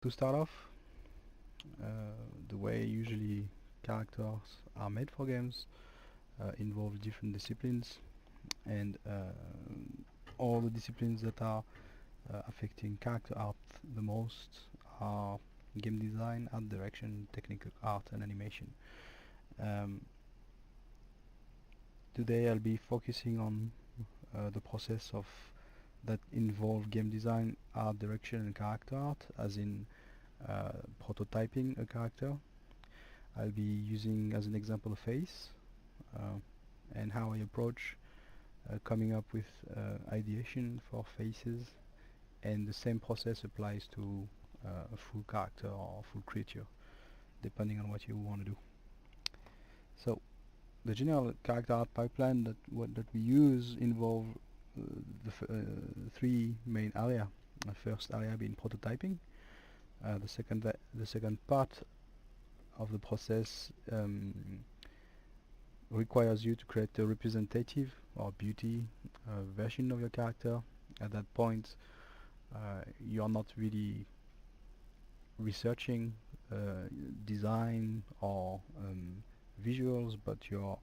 To start off, the way usually characters are made for games involve different disciplines, and all the disciplines that are affecting character art the most are game design, art direction, technical art, and animation. Um, Today I'll be focusing on the process of that involve game design, art direction, and character art, as in prototyping a character. I'll be using as an example a face, uh, and how I approach coming up with ideation for faces, and the same process applies to a full character or full creature, depending on what you want to do. So the general character art pipeline that we use involve three main area. The first area being prototyping. The second part of the process requires you to create a representative or beauty version of your character. At that point, you are not really researching design or visuals, but you're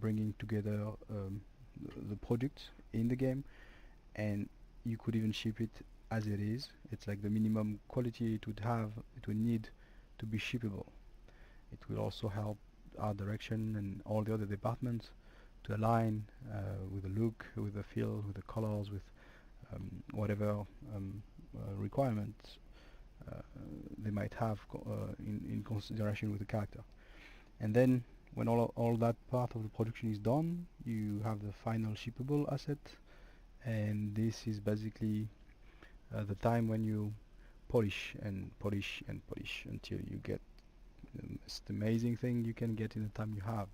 bringing together the product in the game, and you could even ship it as it is. It's like the minimum quality it would have, it would need to be shippable. It will also help art direction and all the other departments to align with the look, with the feel, with the colors, with whatever requirements they might have in consideration with the character. And then when all that part of the production is done, you have the final shippable asset, and this is basically the time when you polish and polish and polish until you get the most amazing thing you can get in the time you have.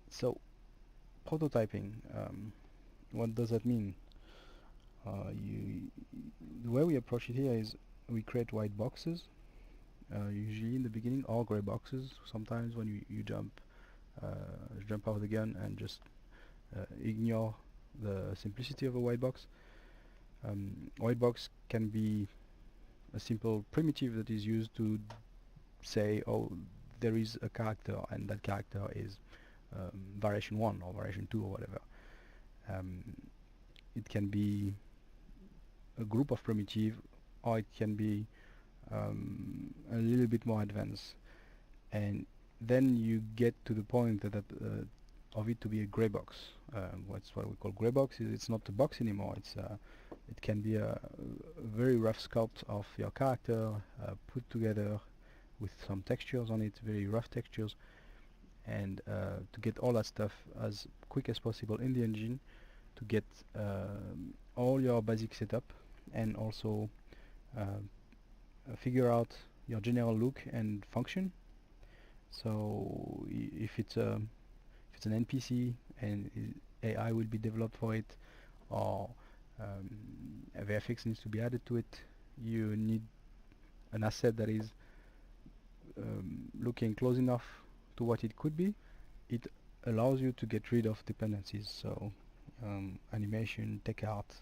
So prototyping, what does that mean? The way we approach it here is we create white boxes, usually in the beginning, or gray boxes. Sometimes when you jump out of the gun and just ignore the simplicity of a white box. White box can be a simple primitive that is used to say, oh, there is a character and that character is variation 1 or variation 2 or whatever. It can be a group of primitive, or it can be a little bit more advanced, and then you get to the point that of it to be a gray box. What's what we call gray box is it's not a box anymore. It can be a very rough sculpt of your character put together with some textures on it, very rough textures, and to get all that stuff as quick as possible in the engine, to get all your basic setup, and also figure out your general look and function. So if it's an NPC and AI will be developed for it, or a VFX needs to be added to it, you need an asset that is looking close enough to what it could be. It allows you to get rid of dependencies. So animation, tech art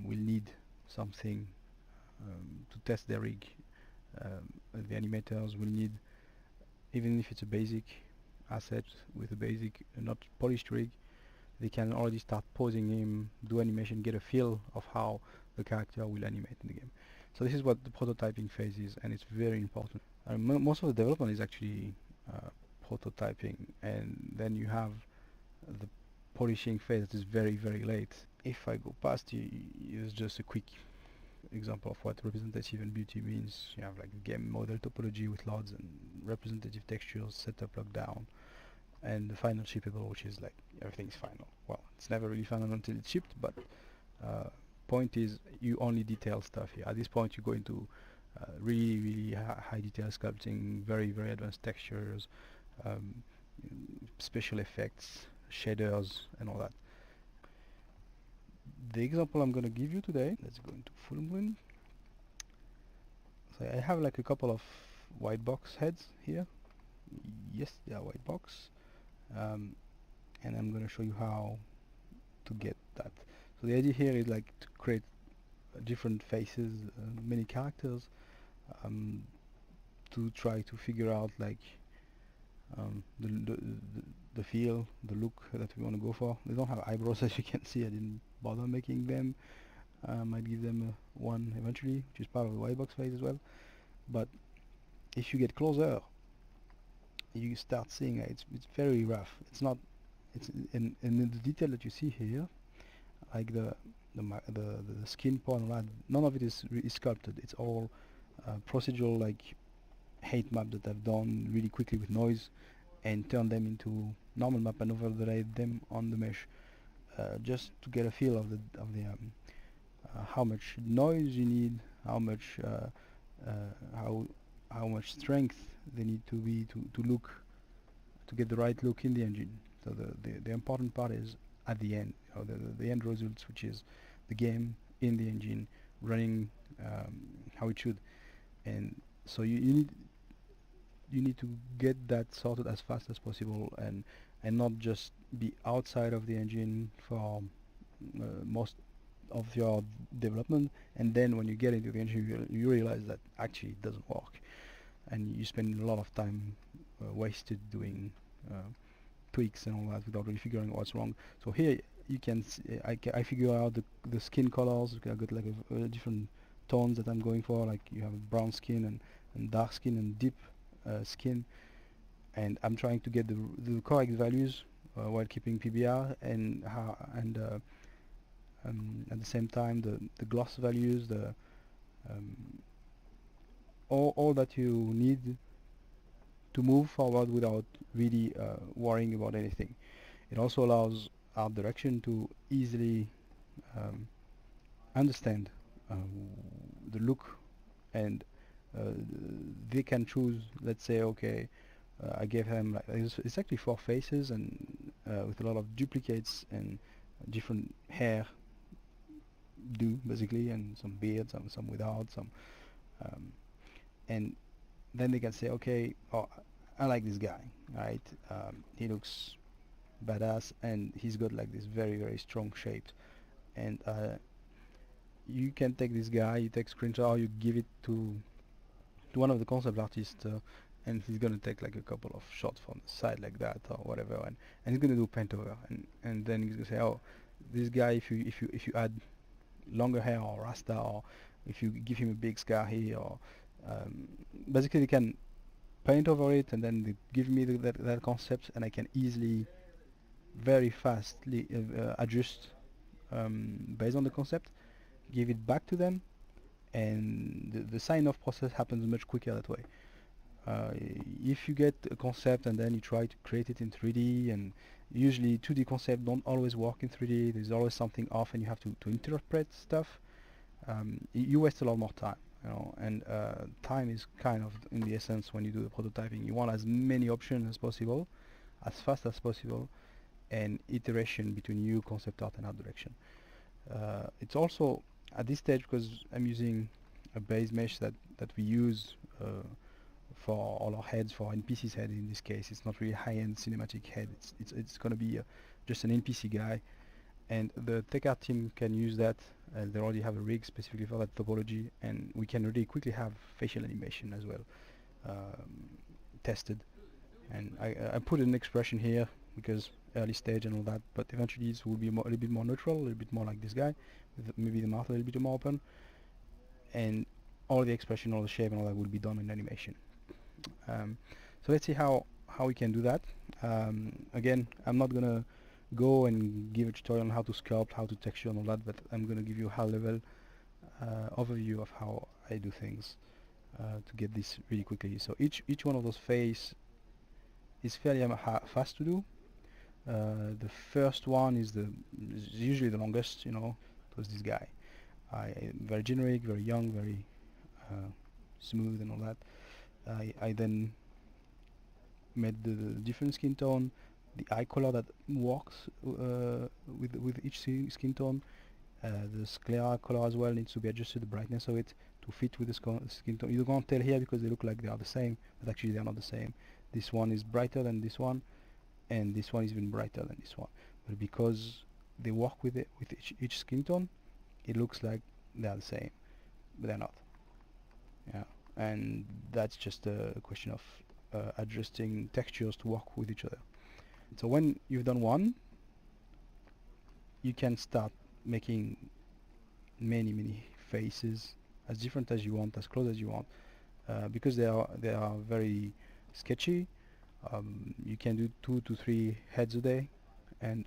will need something to test their rig. The animators will need, even if it's a basic asset with a basic not polished rig, they can already start posing him, do animation, get a feel of how the character will animate in the game. So this is what the prototyping phase is, and it's very important. Most of the development is actually prototyping, and then you have the polishing phase that is very, very late. If I go past, it's just a quick example of what representative and beauty means. You have like game model topology with LODs and representative textures, setup, lockdown, and the final shippable, which is like everything is final. Well, it's never really final until it's shipped, but point is you only detail stuff here. At this point you go into really, really high detail sculpting, very, very advanced textures, special effects, shaders, and all that. The example I'm going to give you today, let's go into full blend. So I have like a couple of white box heads here. Yes, they are white box, and I'm going to show you how to get that. So the idea here is like to create different faces, many characters, um, to try to figure out like the feel, the look that we want to go for. They don't have eyebrows as you can see. I didn't bother making them. Might give them one eventually, which is part of the white box phase as well. But if you get closer, you start seeing it's very rough. It's not. It's in the detail that you see here, like the skin part and that. None of it is sculpted. It's all procedural, like height map that I've done really quickly with noise and turn them into normal map and overlay them on the mesh, just to get a feel of the how much noise you need, how much how much strength they need to be to look, to get the right look in the engine. So the important part is at the end, the end results, which is the game in the engine running how it should. And so you need to get that sorted as fast as possible, and not just be outside of the engine for most of your development, and then when you get into the engine you realize that actually it doesn't work, and you spend a lot of time wasted doing tweaks and all that without really figuring what's wrong. So here you can see, I figure out the skin colors. I got like different tones that I'm going for, like you have brown skin and dark skin and deep skin, and I'm trying to get the correct values while keeping PBR, and at the same time the gloss values, the all that you need to move forward without really worrying about anything. It also allows art direction to easily understand the look, and they can choose, let's say, okay, I gave him like it's actually 4 faces, and with a lot of duplicates and different hair do basically, and some beard, some without, some and then they can say, okay, oh, I like this guy, right? He looks badass, and he's got like this very strong shape, and you can take this guy, you take screenshot, or you give it to one of the concept artists, and he's gonna take like a couple of shots from the side like that or whatever, and he's gonna do paint over, and then he's gonna say, oh, this guy, if you add longer hair or rasta, or if you give him a big scar here, or basically they can paint over it, and then they give me that concept, and I can easily, very fastly adjust based on the concept, give it back to them, and the sign-off process happens much quicker that way. If you get a concept and then you try to create it in 3D, and usually 2D concepts don't always work in 3D, there's always something off and you have to interpret stuff, you waste a lot more time, and time is kind of in the essence when you do the prototyping. You want as many options as possible, as fast as possible, and iteration between you, concept art, and art direction. It's also at this stage, because I'm using a base mesh that we use for all our heads, for NPC's head in this case. It's not really high-end cinematic head. It's gonna be just an NPC guy, and the tech art team can use that. They already have a rig specifically for that topology, and we can really quickly have facial animation as well tested. And I put an expression here because early stage and all that, but eventually this will be a little bit more neutral, a little bit more like this guy, with maybe the mouth a little bit more open, and all the expression, all the shape and all that will be done in animation. So let's see how we can do that. Again, I'm not gonna go and give a tutorial on how to sculpt, how to texture and all that, but I'm gonna give you a high level overview of how I do things to get this really quickly. So each one of those faces is fairly fast to do. The first one is usually the longest, it was this guy. Very generic, very young, very smooth and all that. I then made the different skin tone, the eye color that works with each skin tone. The sclera color as well needs to be adjusted, the brightness of it, to fit with the skin tone. You can't tell here because they look like they are the same, but actually they are not the same. This one is brighter than this one, and this one is even brighter than this one. But because they work with each skin tone, it looks like they are the same, but they're not. Yeah, and that's just a question of adjusting textures to work with each other. So when you've done one, you can start making many faces as different as you want, as close as you want, because they are very sketchy. You can do 2 to 3 heads a day, and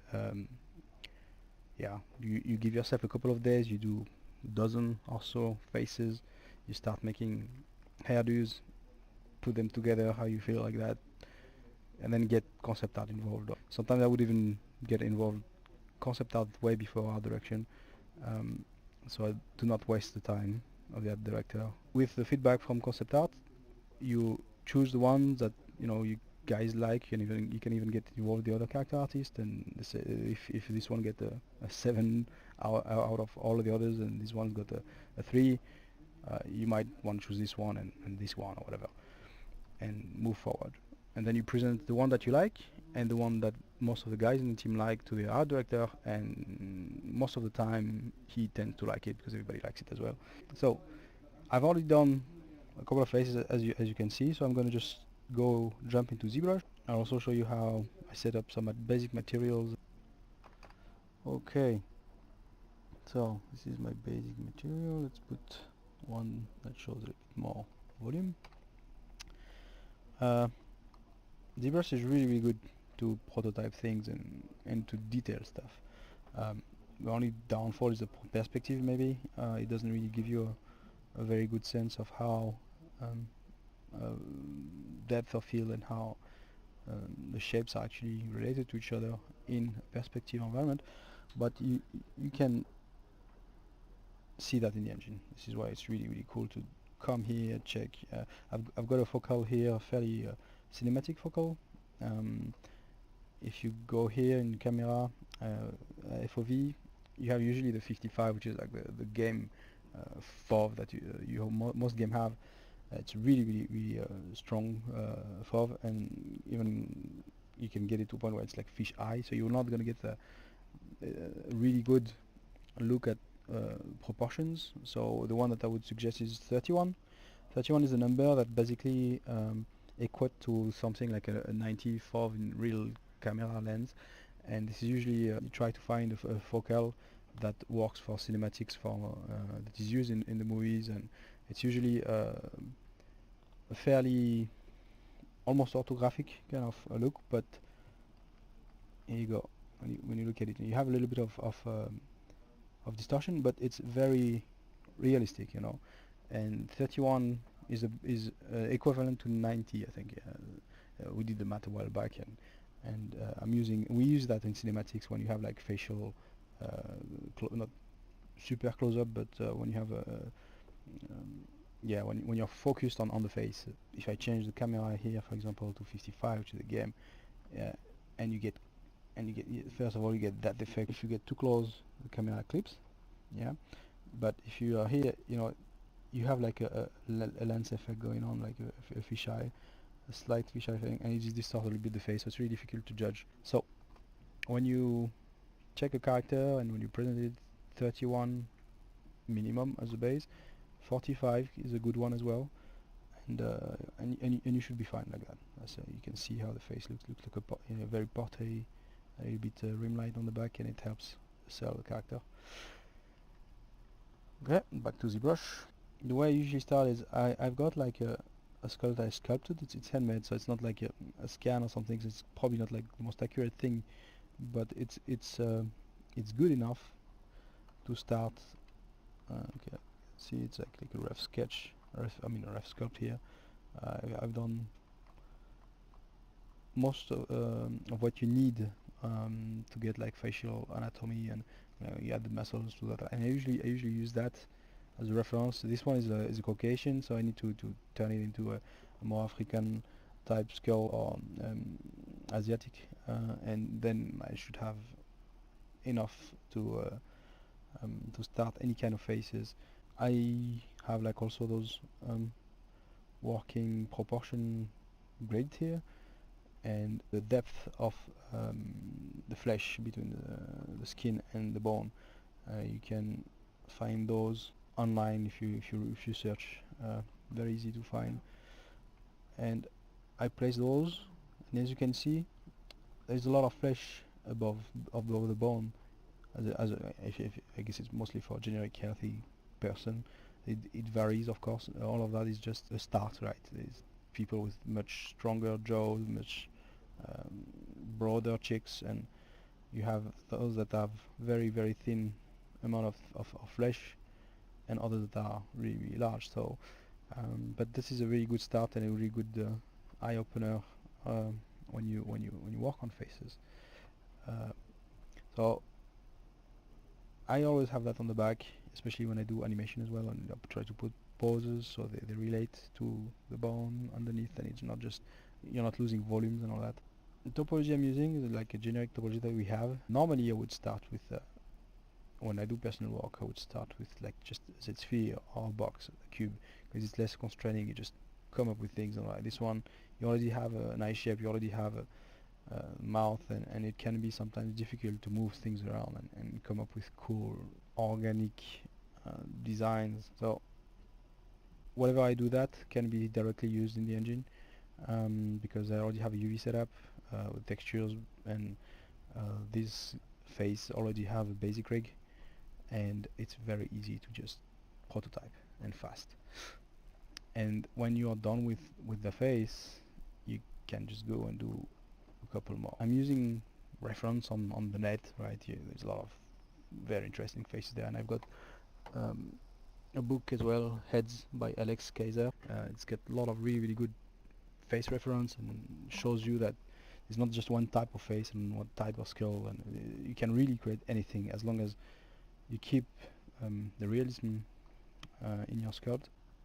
yeah, you give yourself a couple of days, you do dozen or so faces, you start making hairdos, put them together how you feel like that, and then get concept art involved. Sometimes I would even get involved concept art way before art direction, so I do not waste the time of the art director. With the feedback from concept art, you choose the ones that you guys like. You can even get involved the other character artist, and this, if this one get a 7 out of all of the others, and this one's got a 3, you might want to choose this one and this one or whatever, and move forward. And then you present the one that you like and the one that most of the guys in the team like to the art director, and most of the time he tends to like it because everybody likes it as well. So I've already done a couple of faces as you can see, so I'm going to just jump into ZBrush. I'll also show you how I set up some basic materials. Okay, so this is my basic material. Let's put one that shows a bit more volume. ZBrush is really good to prototype things and to detail stuff. The only downfall is the perspective, maybe. It doesn't really give you a very good sense of how depth of field and how the shapes are actually related to each other in a perspective environment, but you can see that in the engine. This is why it's really cool to come here, check. I've got a focal here, a fairly cinematic focal. If you go here in camera, FOV, you have usually the 55, which is like the game FOV that most game have. It's really strong FOV, and even you can get it to a point where it's like fish eye, so you're not going to get a really good look at proportions. So the one that I would suggest is 31. 31 is a number that basically equate to something like a 90 FOV in real camera lens, and this is usually you try to find a focal that works for cinematics, that is used in the movies, and it's usually a fairly almost orthographic kind of a look, but here you go. When you look at it, you have a little bit of distortion, but it's very realistic, and 31 is equivalent to 90, I think. We did the math a while back, and we use that in cinematics when you have like facial, not super close up, but when you have when you're focused on the face. If I change the camera here, for example, to 55, which is the game, and you get first of all you get that effect. If you get too close, the camera clips, but if you are here, you have like a lens effect going on, like a fisheye, a slight fisheye thing, and it just distorts a little bit the face, so it's really difficult to judge. So when you check a character and when you present it, 31 minimum as a base, 45 is a good one as well, and you should be fine like that. So you can see how the face looks like a very portrait, a little bit rim light on the back, and it helps sell the character. Okay, back to ZBrush. The way I usually start is I've got like a skull that I sculpted. It's handmade, so it's not like a scan or something, so it's probably not like the most accurate thing, but it's good enough to start. Okay, see, it's like a rough sketch, a rough sculpt here. I've done most of what you need to get like facial anatomy, and you add the muscles to that. And I usually use that as a reference. This one is a Caucasian, so I need to turn it into a more African type skull, or Asiatic, and then I should have enough to start any kind of faces. I have like also those working proportion grid here, and the depth of the flesh between the skin and the bone. You can find those online if you search. Very easy to find. And I place those, and as you can see, there's a lot of flesh above the bone. If I guess it's mostly for generic healthy person. It varies, of course. All of that is just a start, right? There's people with much stronger jaws, much um, broader cheeks, and you have those that have very thin amount of flesh, and others that are really large. So, but this is a really good start and a really good eye opener when you work on faces. Uh, so I always have that on the back, especially when I do animation as well, and I try to put poses so they relate to the bone underneath, and it's not just you're not losing volumes and all that. The topology I'm using is like a generic topology that we have. Normally, I would start with when I do personal work, I would start with like just a sphere or a box, a cube, because it's less constraining. You just come up with things. And like this one, you already have an eye shape, you already have a mouth, and it can be sometimes difficult to move things around and come up with cool organic designs. So whatever I do that can be directly used in the engine, because I already have a UV setup with textures, and this face already have a basic rig, and it's very easy to just prototype and fast. And when you are done with the face, you can just go and do a couple more. I'm using reference on the net, right? There's a lot of very interesting faces there, and I've got a book as well, Heads by Alex Kaiser. It's got a lot of really good face reference, and shows you that it's not just one type of face and one type of skull, and you can really create anything as long as you keep the realism in your sculpt.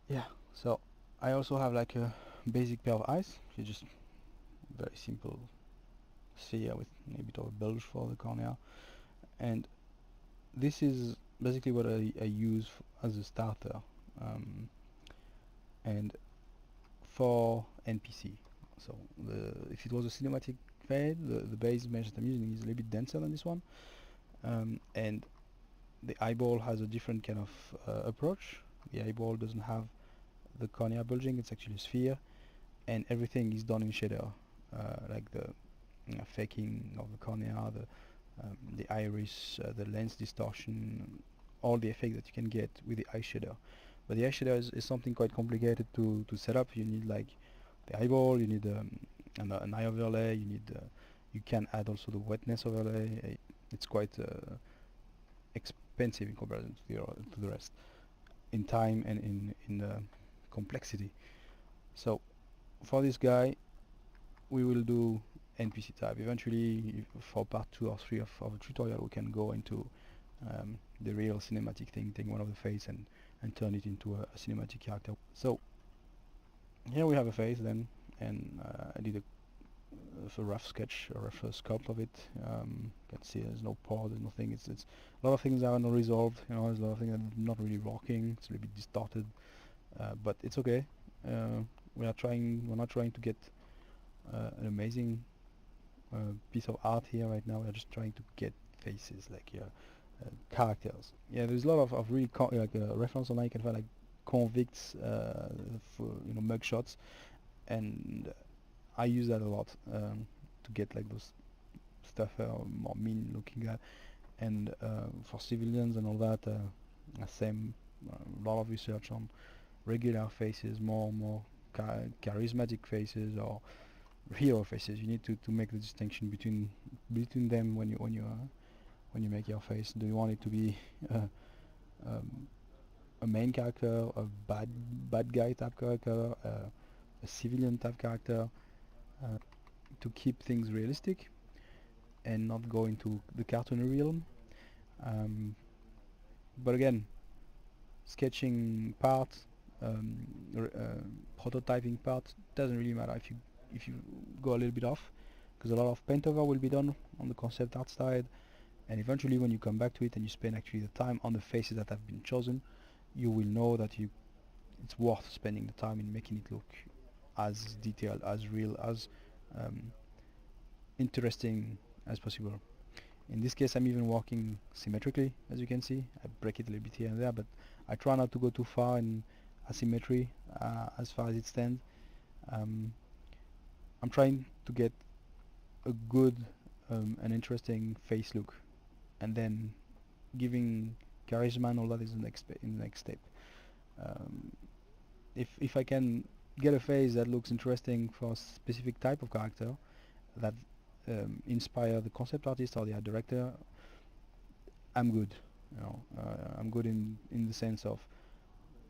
Yeah, so I also have like a basic pair of eyes. You just very simple sphere with a bit of a bulge for the cornea, and this is basically what I use as a starter, and for NPC. So if it was a cinematic fade, the base mesh that I'm using is a little bit denser than this one, and the eyeball has a different kind of approach. The eyeball doesn't have the cornea bulging, it's actually a sphere, and everything is done in shader, like the faking of the cornea, the iris, the lens distortion, all the effect that you can get with the eye shader. But the eye shader is something quite complicated to set up. You need like the eyeball, you need an eye overlay, you can add also the wetness overlay. It's quite expensive in comparison to the rest, in time and in complexity. So for this guy, we will do NPC type. Eventually, for part 2 or 3 of the tutorial, we can go into the real cinematic thing, take one of the face and turn it into a cinematic character. So here we have a face then, and I did a rough sketch, a rough sculpt of it. You can see there's no pore, there's nothing. It's a lot of things are not resolved. There's a lot of things that are not really working. It's a little bit distorted, but it's okay. We're not trying to get an amazing piece of art here right now. We're just trying to get faces, like characters. Yeah, there's a lot of really reference online. You can find like convicts, for mugshots, and I use that a lot to get like those stuff more mean looking guy, and for civilians and all that, same a lot of research on regular faces, more charismatic faces or hero faces. You need to make the distinction between them when you make your face. Do you want it to be a main character, a bad guy type character, a civilian type character, to keep things realistic and not go into the cartoon realm. But again, sketching part, prototyping part, doesn't really matter if you go a little bit off, because a lot of paint over will be done on the concept art side, and eventually when you come back to it and you spend actually the time on the faces that have been chosen, you will know that it's worth spending the time in making it look as detailed, as real, as interesting as possible. In this case I'm even working symmetrically, as you can see. I break it a little bit here and there, but I try not to go too far in asymmetry as far as it stands. I'm trying to get a good and interesting face look, and then giving charisma and all that is the next step. Um, if I can get a face that looks interesting for a specific type of character that inspire the concept artist or the art director, I'm good. You know, I'm good in the sense of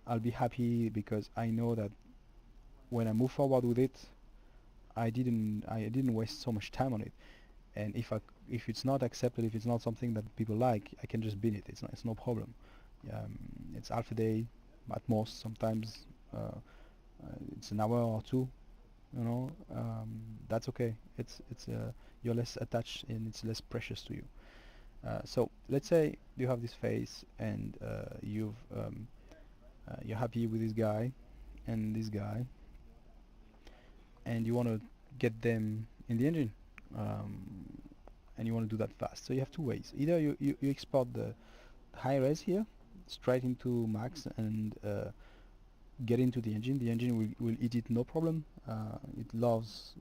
I'll be happy because I know that when I move forward with it, I didn't waste so much time on it. And if it's not accepted, if it's not something that people like, I can just bin it. It's no problem. It's half a day at most. Sometimes it's an hour or two. You know, that's okay. It's you're less attached and it's less precious to you. So let's say you have this face and you're happy with this guy and this guy, and you want to get them in the engine, um, and you want to do that fast. So you have two ways. Either you export the high res here straight into Max and get into the engine. The engine will eat it no problem. It loves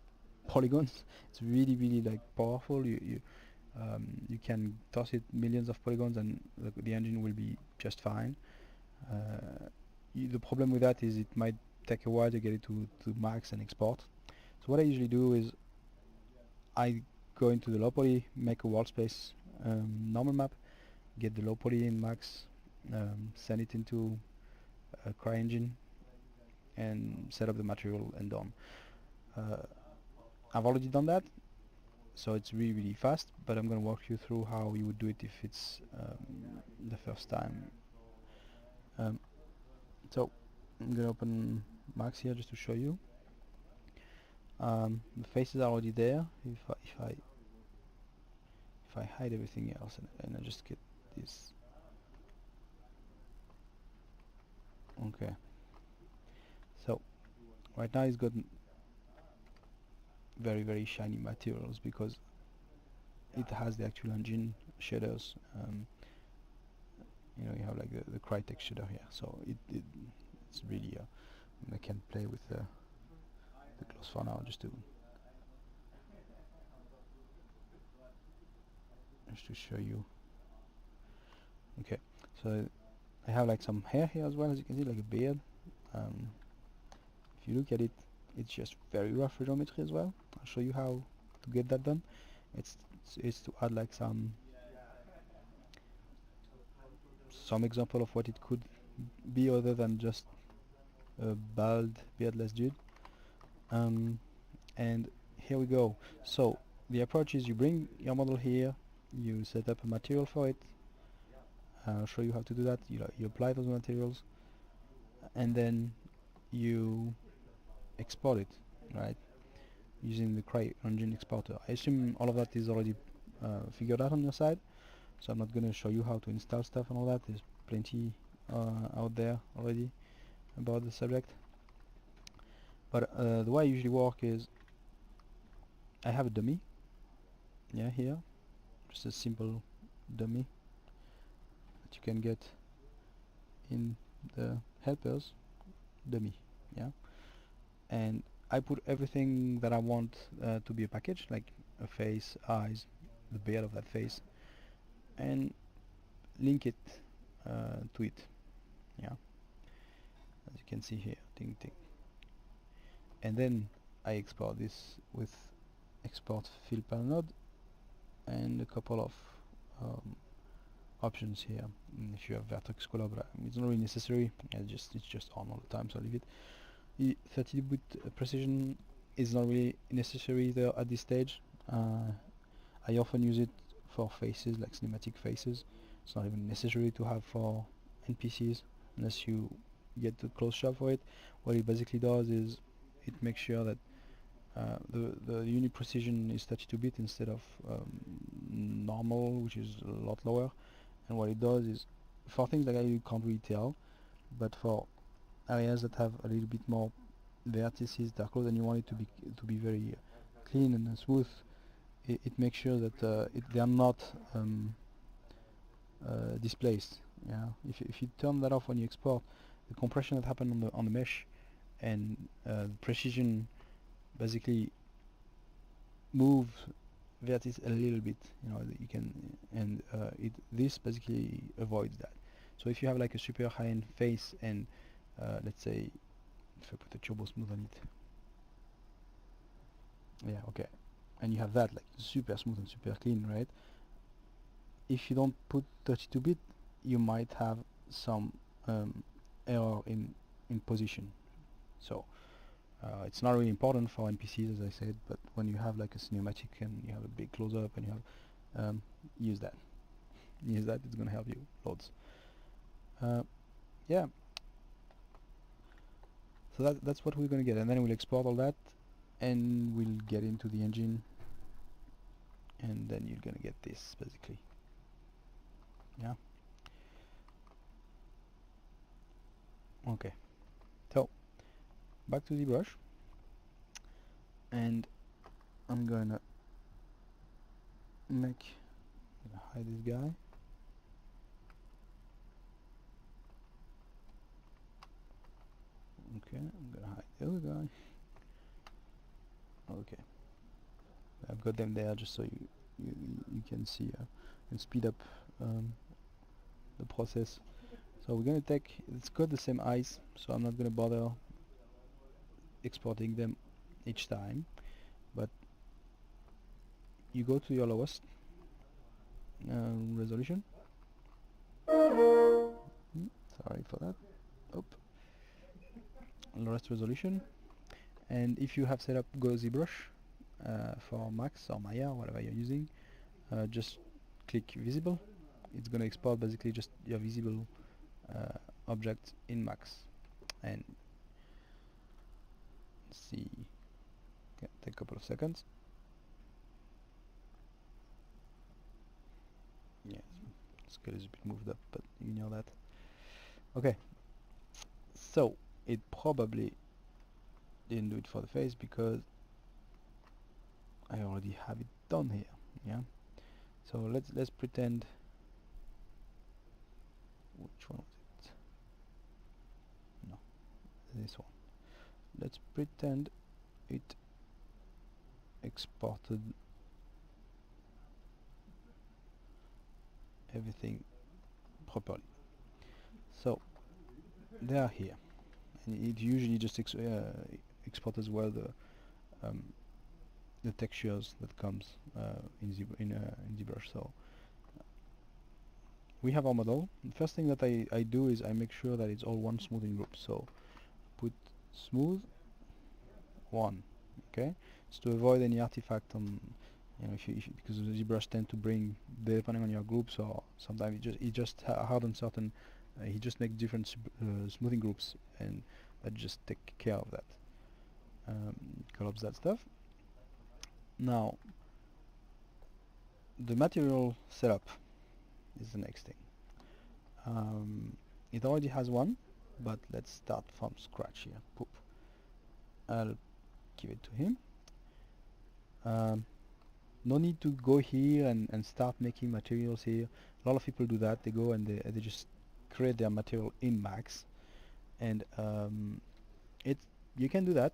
polygons. It's really like powerful. You can toss it millions of polygons and the engine will be just fine. The problem with that is it might take a while to get it to Max and export. So what I usually do is I go into the low poly, make a world space normal map, get the low poly in Max, send it into a CRYENGINE and set up the material and done. I've already done that, so it's really fast, but I'm going to walk you through how you would do it if it's the first time. So I'm going to open Max here just to show you. The faces are already there. If I hide everything else and I just get this. Okay. So right now it's got very shiny materials because it has the actual engine shaders. You know, you have like the Crytek shader here, so it's really I can play with the close for now just to show you. Okay, so I have like some hair here as well, as you can see, like a beard. If you look at it, it's just very rough geometry as well. I'll show you how to get that done. It's to add like some example of what it could be other than just a bald beardless dude. And here we go. So the approach is you bring your model here, you set up a material for it. I'll show you how to do that. You apply those materials and then you export it, right, using the CRYENGINE exporter. I assume all of that is already figured out on your side, so I'm not going to show you how to install stuff and all that. There's plenty out there already about the subject. But the way I usually work is I have a dummy, here, just a simple dummy that you can get in the helpers dummy, and I put everything that I want to be a package, like a face, eyes, the beard of that face, and link it to it, as you can see here, ting. And then I export this with export fill panel node and a couple of options here. If you have vertex color, but it's not really necessary. It's just on all the time, so I leave it. 30-bit precision is not really necessary there at this stage. I often use it for faces, like cinematic faces. It's not even necessary to have for NPCs unless you get the close shot for it. What it basically does is it makes sure that the unit precision is 32-bit instead of normal, which is a lot lower. And what it does is, for things like that you can't really tell, but for areas that have a little bit more vertices, dark close, and you want it to be very clean and smooth, it makes sure that they are not displaced. Yeah, if you turn that off when you export, the compression that happened on the mesh and the precision basically move vertices a little bit. You know, that you can, and this basically avoids that. So if you have like a super high-end face and let's say if I put a turbo smooth on it, yeah, okay, and you have that like super smooth and super clean, right? If you don't put 32-bit, you might have some error in position. So it's not really important for NPCs, as I said, but when you have like a cinematic and you have a big close-up and you have use that. Use that, it's gonna help you loads. Yeah, so that's what we're gonna get, and then we'll export all that and we'll get into the engine, and then you're gonna get this basically. Yeah, okay, so back to the brush, and I'm gonna hide this guy. Okay, I'm gonna hide the other guy. Okay, I've got them there just so you can see and speed up the process. So we're gonna take, it's got the same eyes, so I'm not gonna bother exporting them each time, but you go to your lowest resolution. Sorry for that. Oh, lowest resolution, and if you have set up Go ZBrush for Max or Maya or whatever you're using, just click visible. It's gonna export basically just your visible object in Max, and see, okay, take a couple of seconds. Yeah, scale is a bit moved up, but you know that. Okay, so it probably didn't do it for the face because I already have it done here. Yeah, so let's pretend, which one was it? No, this one. Let's pretend it exported everything properly. So they are here, and it usually just exports as well the textures that comes in ZBrush. So we have our model. The first thing that I do is I make sure that it's all one smoothing group. So put smooth 1, okay? It's to avoid any artifact on, you know, because the ZBrush tend to bring, depending on your groups, or sometimes it just hardens certain. He just makes different smoothing groups, and that just take care of that. Collapse that stuff. Now, the material setup is the next thing. It already has one, but let's start from scratch here. Poop. I'll give it to him. No need to go here and start making materials here. A lot of people do that. They go and they just create their material in Max, and you can do that,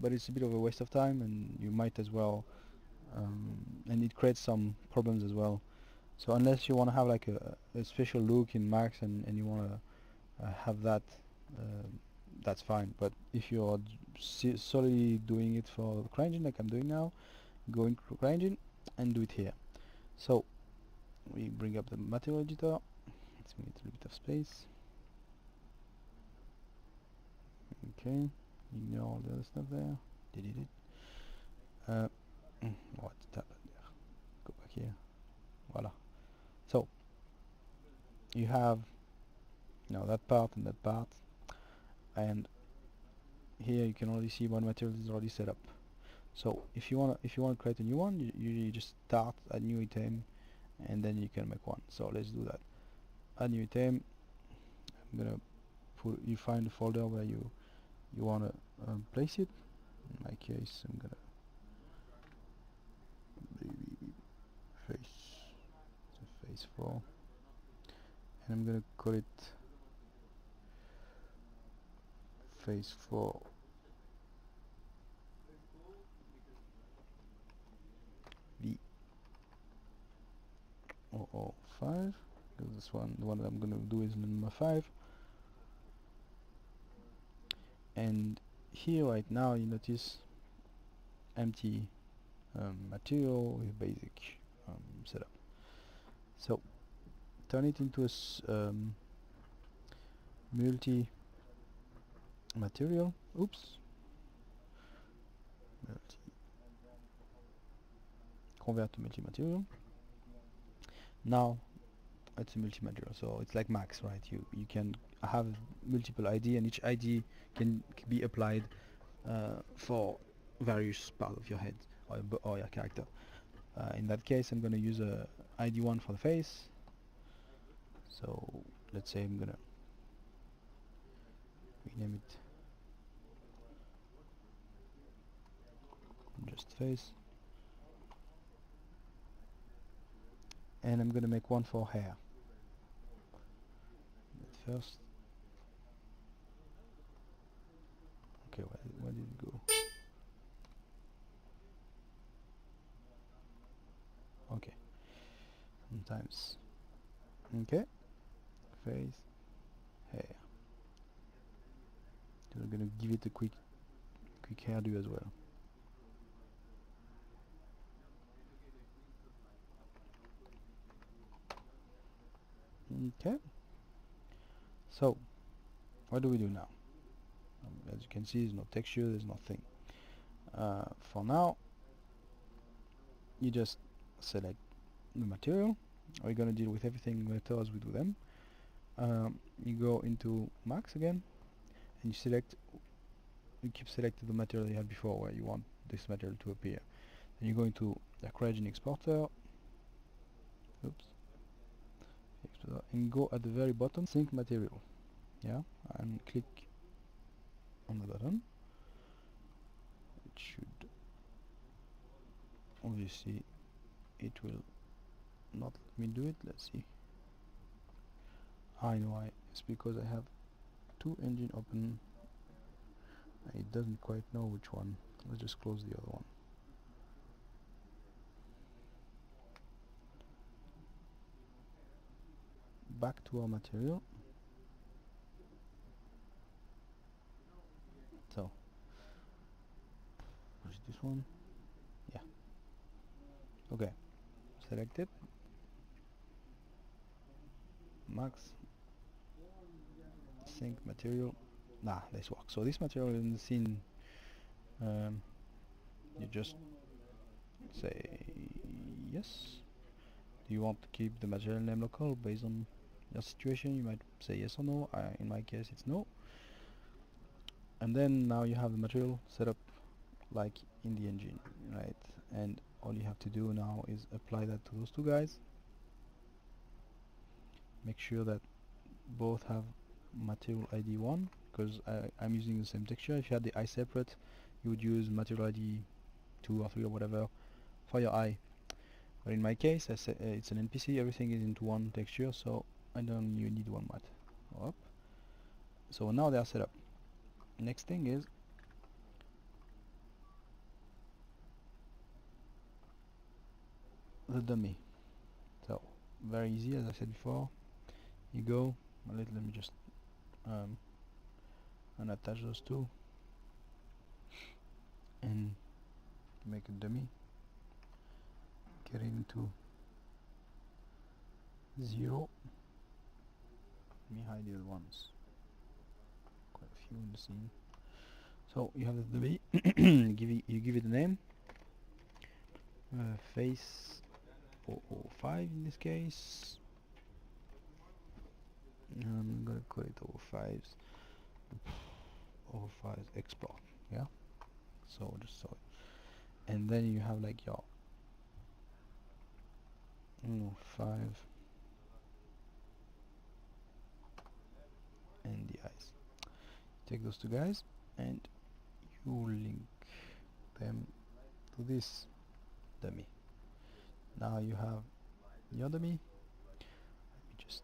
but it's a bit of a waste of time, and you might as well, and it creates some problems as well. So unless you want to have like a special look in Max and you want to have that, that's fine. But if you're solely doing it for the CRYENGINE like I'm doing now, go in CRYENGINE and do it here. So we bring up the material editor. Let's make it a little bit of space. Okay, ignore all the other stuff there. Delete it. What's that there? Go back here. Voila. So you have that part and that part, and here you can already see one material is already set up. So if you want to create a new one, you usually just start a new item, and then you can make one. So let's do that. Add new item. I'm gonna you find the folder where you want to place it. In my case, I'm gonna face, so face 4, and I'm gonna call it face 4 V005, because this one, the one that I'm gonna do is number 5. And here right now you notice empty material with basic setup. So turn it into a multi material. Oops. Convert to multi material. Now it's a multi material, so it's like Max, right? You can have multiple ID, and each ID can be applied for various parts of your head or your character. In that case, I'm going to use a ID1 for the face. So let's say I'm going to rename it just face, and I'm going to make one for hair. But first, okay, where did it go? Okay, sometimes. Okay, face, hair. So we're gonna give it a quick hairdo as well. Okay. So, what do we do now? As you can see, there's no texture, there's nothing. For now, you just select the material. We're gonna deal with everything later as we do them. You go into Max again, and you keep selecting the material you had before where you want this material to appear. Then you go into the CRYENGINE exporter. Oops. And go at the very bottom, sync material. Yeah, and click on the button. It should, obviously it will not let me do it. Let's see. I know why. It's because I have two engines open. It doesn't quite know which one. Let's just close the other one. Back to our material. So, is it this one? Yeah. Okay. Select it. Max. Sync material. Nah, this works. So this material in the scene, you just say yes. Do you want to keep the material name local based on your situation? You might say yes or no. In my case, it's no. And then now you have the material set up like in the engine, right? And all you have to do now is apply that to those two guys. Make sure that both have material ID 1, because I'm using the same texture. If you had the eye separate, you would use material ID 2 or 3 or whatever for your eye. But in my case, it's an NPC, everything is into one texture, so I don't need one mat. Up. So now they are set up. Next thing is the dummy. So very easy, as I said before. You go, let me just unattach those two and make a dummy. Get it into 0. Let me hide the other ones. Quite a few in the scene. So you have the dummy. you give it a name. Face 005 in this case. I'm gonna call it 05's 05's export. Yeah. So just so. And then you have like your 5 and the eyes. Take those two guys and you link them to this dummy. Now you have the other me. Just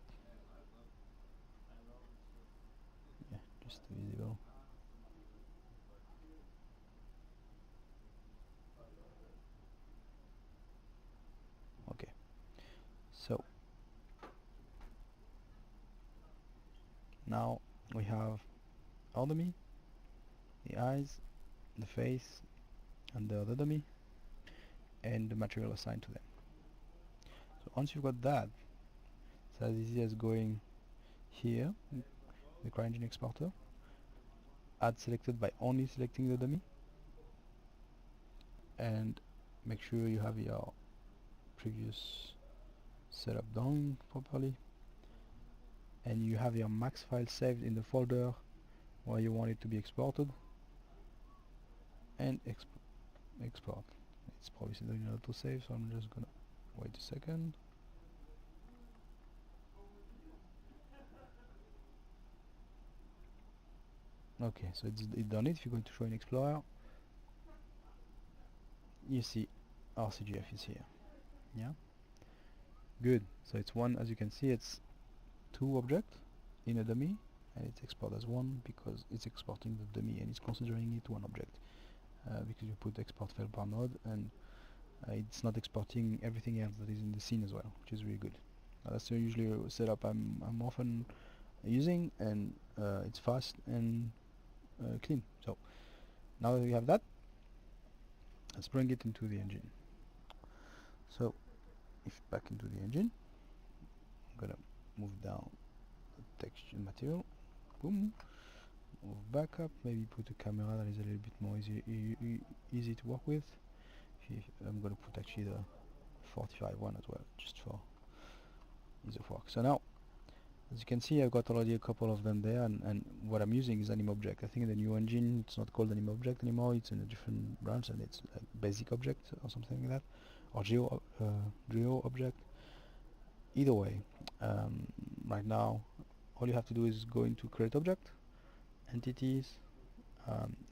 just visible. Okay, so now we have all the me, the eyes, the face, and the other dummy, and the material assigned to them. So once you've got that, it's as easy as going here, the CRYENGINE exporter, add selected by only selecting the dummy, and make sure you have your previous setup done properly, and you have your max file saved in the folder where you want it to be exported, and export. It's probably doing auto save, so I'm just gonna wait a second. Okay, so it's done it. If you're going to show in Explorer, you see our CGF is here. Yeah, good. So it's one, as you can see, it's two objects in a dummy, and it's exported as one because it's exporting the dummy and it's considering it one object, because you put export file per node, and it's not exporting everything else that is in the scene as well, which is really good. That's usually a setup I'm often using, and it's fast and clean. So now that we have that, let's bring it into the engine. So if back into the engine, I'm gonna move down the texture material, boom, move back up, maybe put a camera that is a little bit more easy to work with. I'm gonna put actually the 45 one as well, just for ease of work. So now, as you can see, I've got already a couple of them there, and what I'm using is AnimObject. I think in the new engine it's not called AnimObject anymore, it's in a different branch, and it's like basic object or something like that, or geo object. Either way, right now all you have to do is go into create object, entities,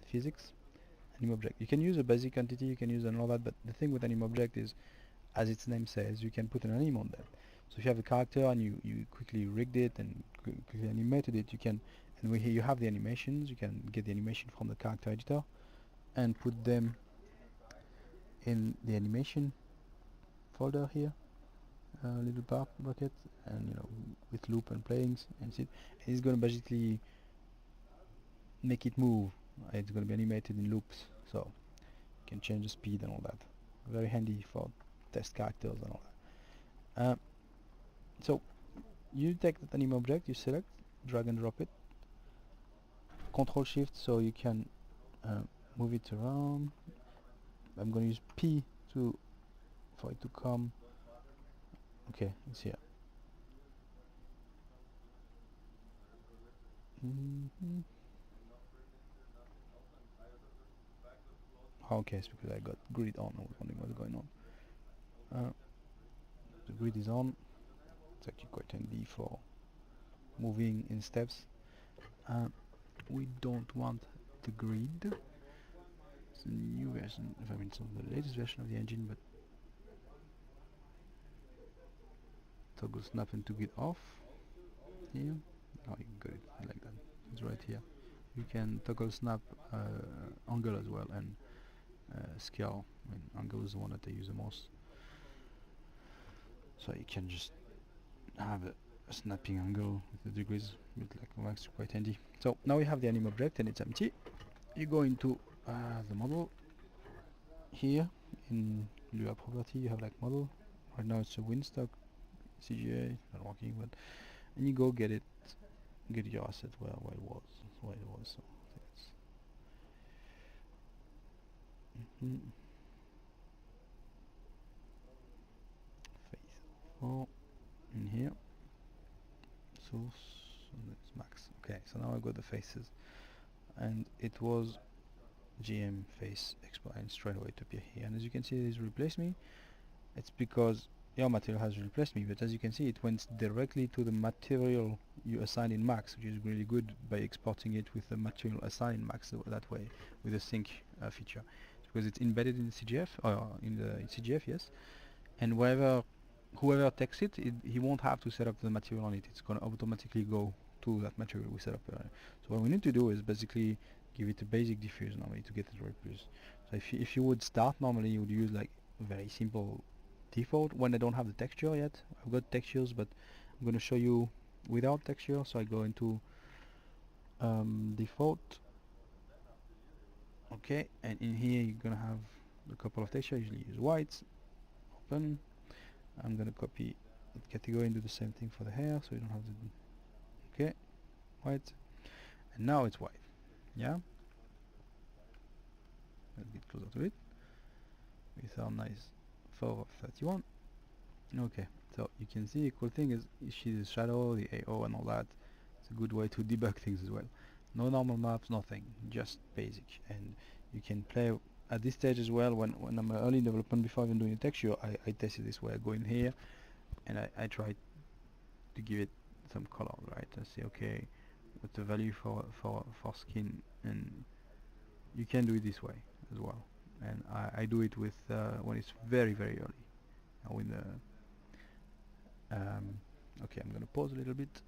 physics, AnimObject. You can use a basic entity, you can use all that, but the thing with AnimObject is, as its name says, you can put an anim on that. So if you have a character and you quickly rigged it and quickly animated it, you can, and here you have the animations, you can get the animation from the character editor and put them in the animation folder here, little bucket, and with loop and playings, and it's going to basically make it move. It's going to be animated in loops, so you can change the speed and all that. Very handy for test characters and all that. So you take that anim object, you select, drag and drop it, Control Shift so you can move it around. I'm going to use P for it to come. Okay, it's here. Okay, it's because I got grid on. I was wondering what's going on. The grid is on. It's actually quite handy for moving in steps. We don't want the grid. It's a new version, I mean it's not the latest version of the engine, but toggle snap and to get off here. Oh, you got it like that. It's right here. You can toggle snap angle as well, and scale. I mean, angle is the one that I use the most. So you can just have a snapping angle with the degrees, with like wax, quite handy. So now we have the anim object and it's empty. You go into the model here in Lua property. You have like model. Right now it's a Winstock CGA, not working, but and you go get your asset where it was. So I think it's face 4 in here. Source, and it's max. Okay, so now I got the faces, and it was GM face explained straight away to appear here. And as you can see, it has replaced me. It's because your material has replaced me, but as you can see, it went directly to the material you assigned in max, which is really good by exporting it with the material assigned in max that way with the sync feature. It's because it's embedded in the CGF, or in the CGF, yes, and whoever takes it, he won't have to set up the material on it. It's gonna automatically go to that material we set up earlier. So what we need to do is basically give it a basic diffuse normally to get it reproduced. So if you would start normally, you would use like a very simple default when I don't have the texture yet. I've got textures, but I'm going to show you without texture. So I go into default. Okay, and in here you're going to have a couple of textures. Usually use white. Open. I'm going to copy that category and do the same thing for the hair, so you don't have the okay, white, and now it's white. Yeah, let's get closer to it with our nice 4 of 31. Okay, so you can see a cool thing is you see the shadow, the AO and all that. It's a good way to debug things as well. No normal maps, nothing, just basic. And you can play at this stage as well. When I'm early development, before even doing a texture, I test it this way. I go in here and I try to give it some color, right? I say, okay, what's the value for skin, and you can do it this way as well. And I do it with when it's very early. Now in the okay, I'm gonna pause a little bit.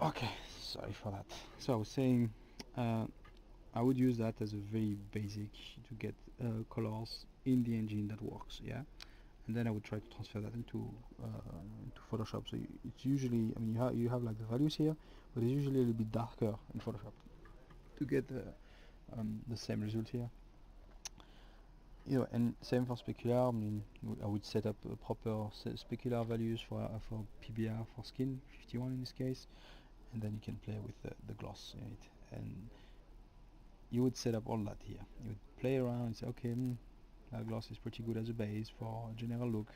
Okay, sorry for that. So I was saying, uh, I would use that as a very basic to get colors in the engine that works, yeah. And then I would try to transfer that into Photoshop. So it's usually, I mean, you have like the values here, but it's usually a little bit darker in Photoshop to get the same result here. You know, and same for specular. I mean, I would set up a proper specular values for PBR for skin 51 in this case, and then you can play with the gloss in it, and you would set up all that here. You would play around and say, okay, that gloss is pretty good as a base for a general look.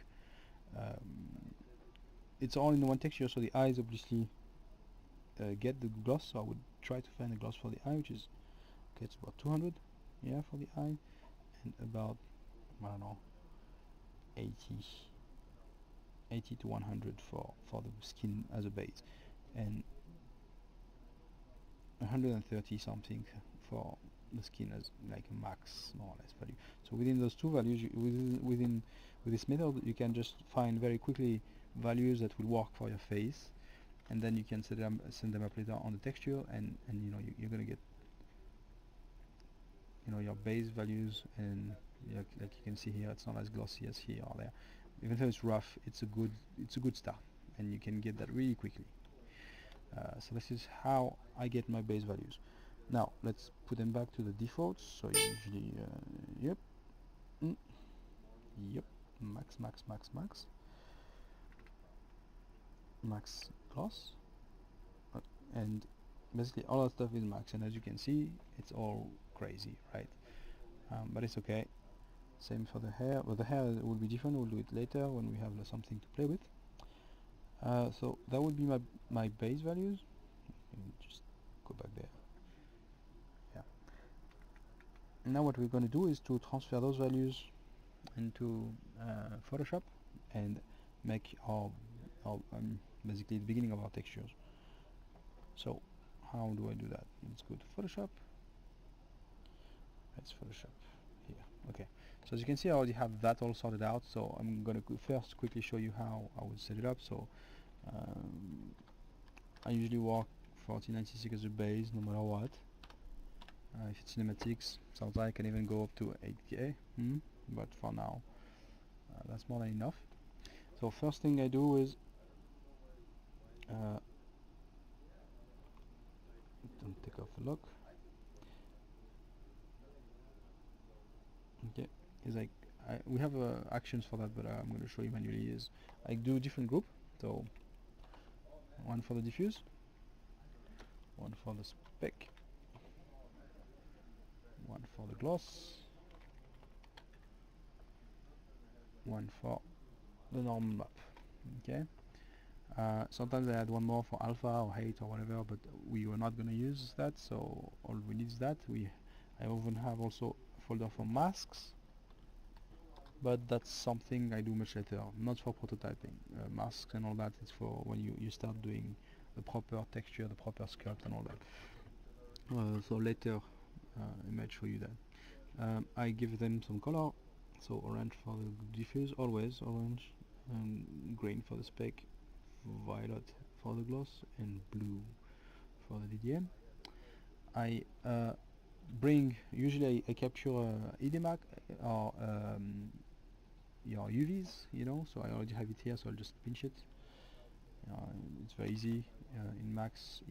It's all in one texture, so the eyes obviously get the gloss. So I would try to find a gloss for the eye, which is okay. It's about 200, yeah, for the eye, and about, I don't know, 80, 80 to 100 for the skin as a base, and 130 something for the skin as like a max more or less value. So within those two values, with this method, you can just find very quickly values that will work for your face, and then you can send them up later on the texture, and you know you're gonna get, you know, your base values, and like you can see here, it's not as glossy as here or there. Even though it's rough, it's a good start, and you can get that really quickly. So this is how I get my base values. Now let's put them back to the defaults. So usually, yep, mm, yep, max gloss, uh, and basically all that stuff is max. And as you can see, it's all crazy, right? But it's okay. Same for the hair. Well, the hair will be different. We'll do it later when we have something to play with. So that would be my base values. Let me just go back there. Yeah. Now what we're going to do is to transfer those values into Photoshop and make our basically the beginning of our textures. So how do I do that? Let's go to Photoshop. Let's Photoshop. Okay, so as you can see, I already have that all sorted out, so I'm gonna first quickly show you how I would set it up. So um, I usually work 4096 as a base no matter what. If it's cinematics, sometimes I can even go up to 8K, but for now that's more than enough. So first thing I do is don't take off a look. Okay, is like we have actions for that, but I'm going to show you manually. Is I do different group, so one for the diffuse, one for the spec, one for the gloss, one for the normal map. Okay. Sometimes I add one more for alpha or height or whatever, but we were not going to use that, so all we need is that. I often have also a folder for masks, but that's something I do much later, not for prototyping. Masks and all that is for when you start doing the proper texture, the proper sculpt and all that. So later I might show you that. I give them some color, so orange for the diffuse, always orange, green for the spec, violet for the gloss, and blue for the DDM. I usually I capture IDMAC or your UVs, so I already have it here, so I'll just pinch it. It's very easy. In Max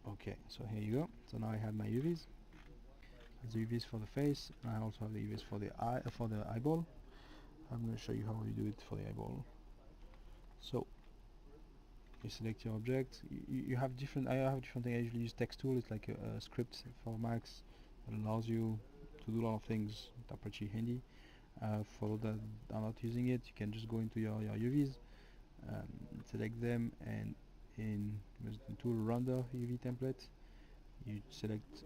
okay, so here you go. So now I have my UVs. There's the UVs for the face, and I also have the UVs for the eye, for the eyeball. I'm going to show you how you do it for the eyeball. So you select your object. You have different. I have different things. I usually use text tool. It's like a script for Max that allows you to do a lot of things that are pretty handy. For those that are not using it, you can just go into your UVs, select them, and in the tool render UV template, you select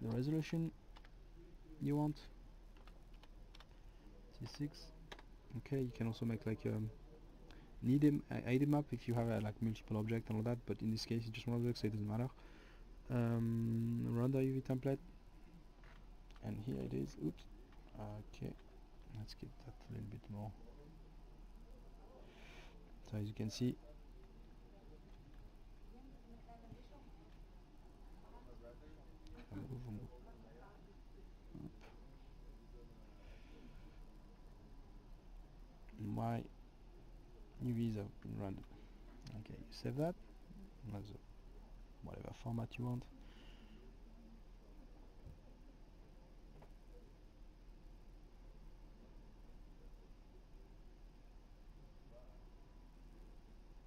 the resolution you want, T6. Okay, you can also make like an ID map if you have like multiple objects and all that, but in this case it's just one object, so it doesn't matter. Render UV template, and here it is. Oops. Okay, let's get that a little bit more. So as you can see, my UVs have been rendered. Okay, you save that as whatever format you want.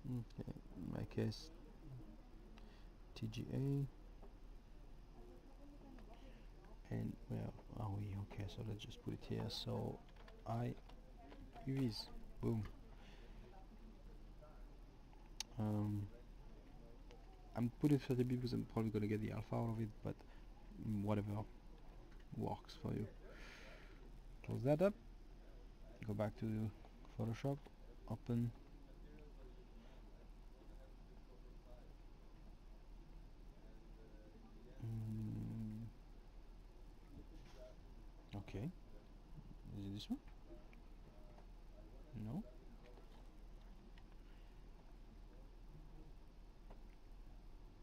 Okay, in my case TGA, and where are we? Okay, so let's just put it here. So UVs, boom. I'm putting 30 because I'm probably gonna get the alpha out of it, but whatever works for you. Close that up, go back to Photoshop, open okay, is it this one? No.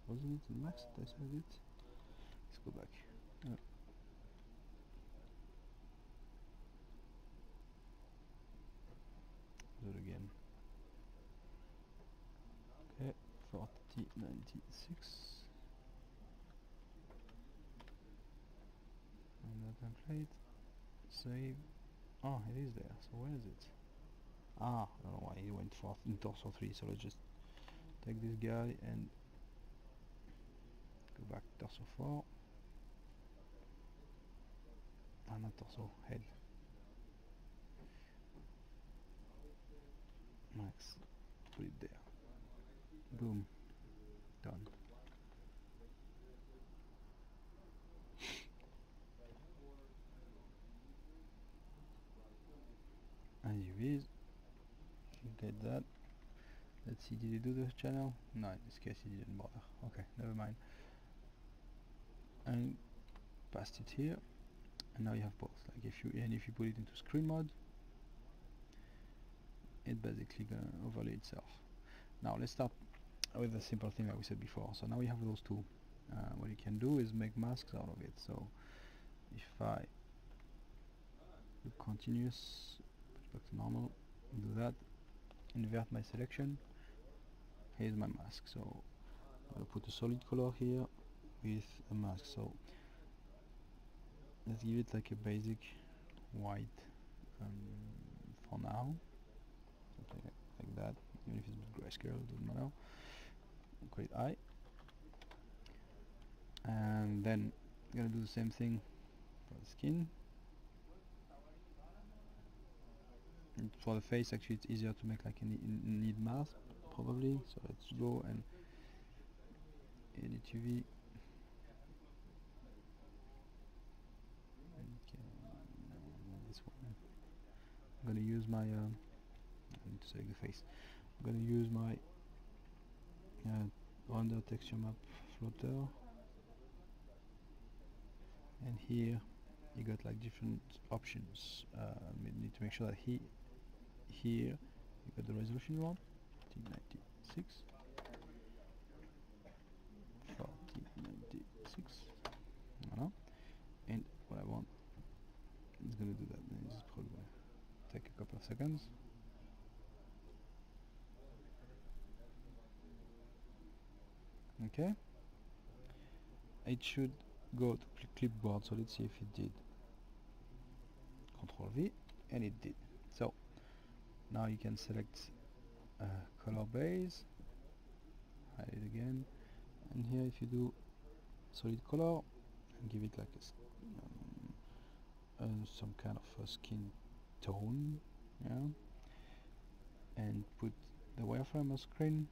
Wasn't it in Max? Did I save it? Let's go back. Do it again. Okay, 4096. And that template. Save. Oh, it is there. So where is it? I don't know why it went for in torso 3. So let's just take this guy and go back to torso 4. Not torso, head. Max. Put it there. Boom. Done. And UVs. Get that. Let's see, did he do the channel? No, in this case he didn't bother. Okay, never mind. and paste it here, and now you have both. Like if you put it into screen mode, it basically gonna overlay itself. Now let's start with a simple thing like we said before. So now we have those two. What you can do is make masks out of it. So if I do continuous, put back to normal, do that, invert my selection, here's my mask. So I'm gonna put a solid color here with a mask. So let's give it like a basic white for now, something like that. Even if it's a bit grayscale, it doesn't matter. Create eye, and then I'm gonna do the same thing for the skin. And for the face, actually, it's easier to make like a need mask probably. So let's go and edit UV. This one. I'm gonna use my. I need to select the face. I'm gonna use my render texture map floater, and here you got like different options. We need to make sure that here you got the resolution you want, 1996, 4096. And what I want is gonna do that. Then it's probably gonna take a couple of seconds. Okay, it should go to clipboard, so let's see if it did. Control V, and it did. So now you can select color base, hide it again, and here if you do solid color and give it like some kind of a skin tone, yeah, and put the wireframe on screen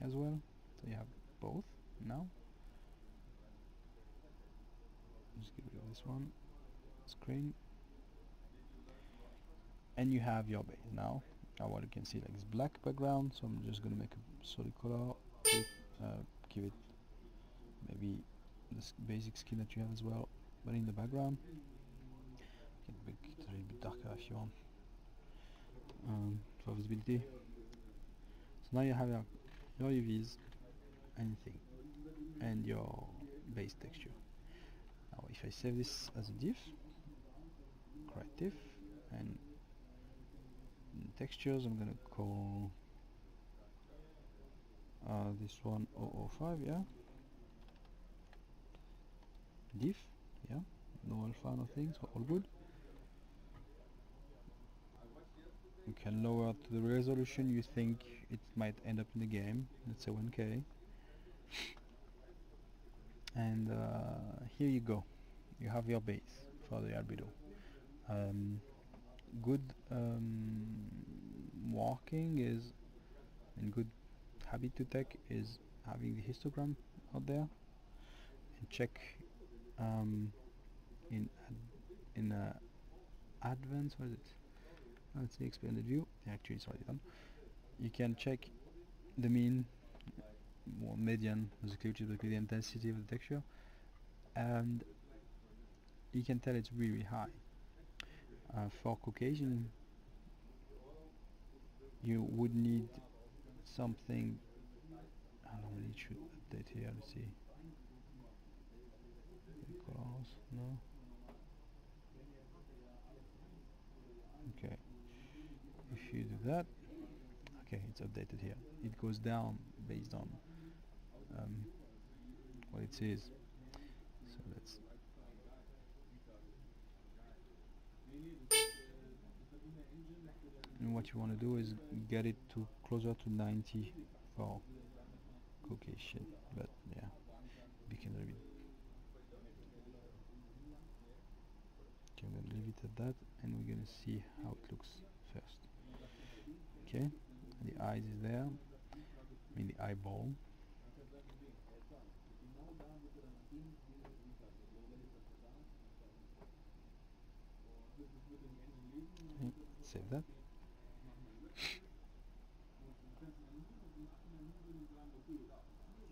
as well, so you have both. Now just get rid of this one, screen, and you have your base. Now what you can see, like this black background, so I'm just gonna make a solid color, give it maybe this basic skin that you have as well, but in the background you can make it a little bit darker if you want, for visibility. So now you have your UVs, anything, and your base texture. Now if I save this as a diff, create diff, and in textures I'm gonna call this one 005, yeah, diff, yeah, no alpha, nothing, so all good. You can lower to the resolution you think it might end up in the game, let's say 1K, and here you go, you have your base for the albedo. Good working is, and good habit to take is having the histogram out there, and check in advanced, what is it? Let's see, expanded view. Actually, it's already done. You can check the mean, or median, basically, which is basically the intensity of the texture, and you can tell it's really high. For Caucasian, you would need something. I don't know, it should update here. Let's see. Colors, no. Okay. If you do that, okay, it's updated here. It goes down based on what it says. So let's. And what you want to do is get it to closer to 90 for Caucasian, but yeah, became a little bit. Okay, I'm gonna leave it at that, and we're gonna see how it looks first. Okay, the eyes is there, I mean the eyeball. Okay, save that.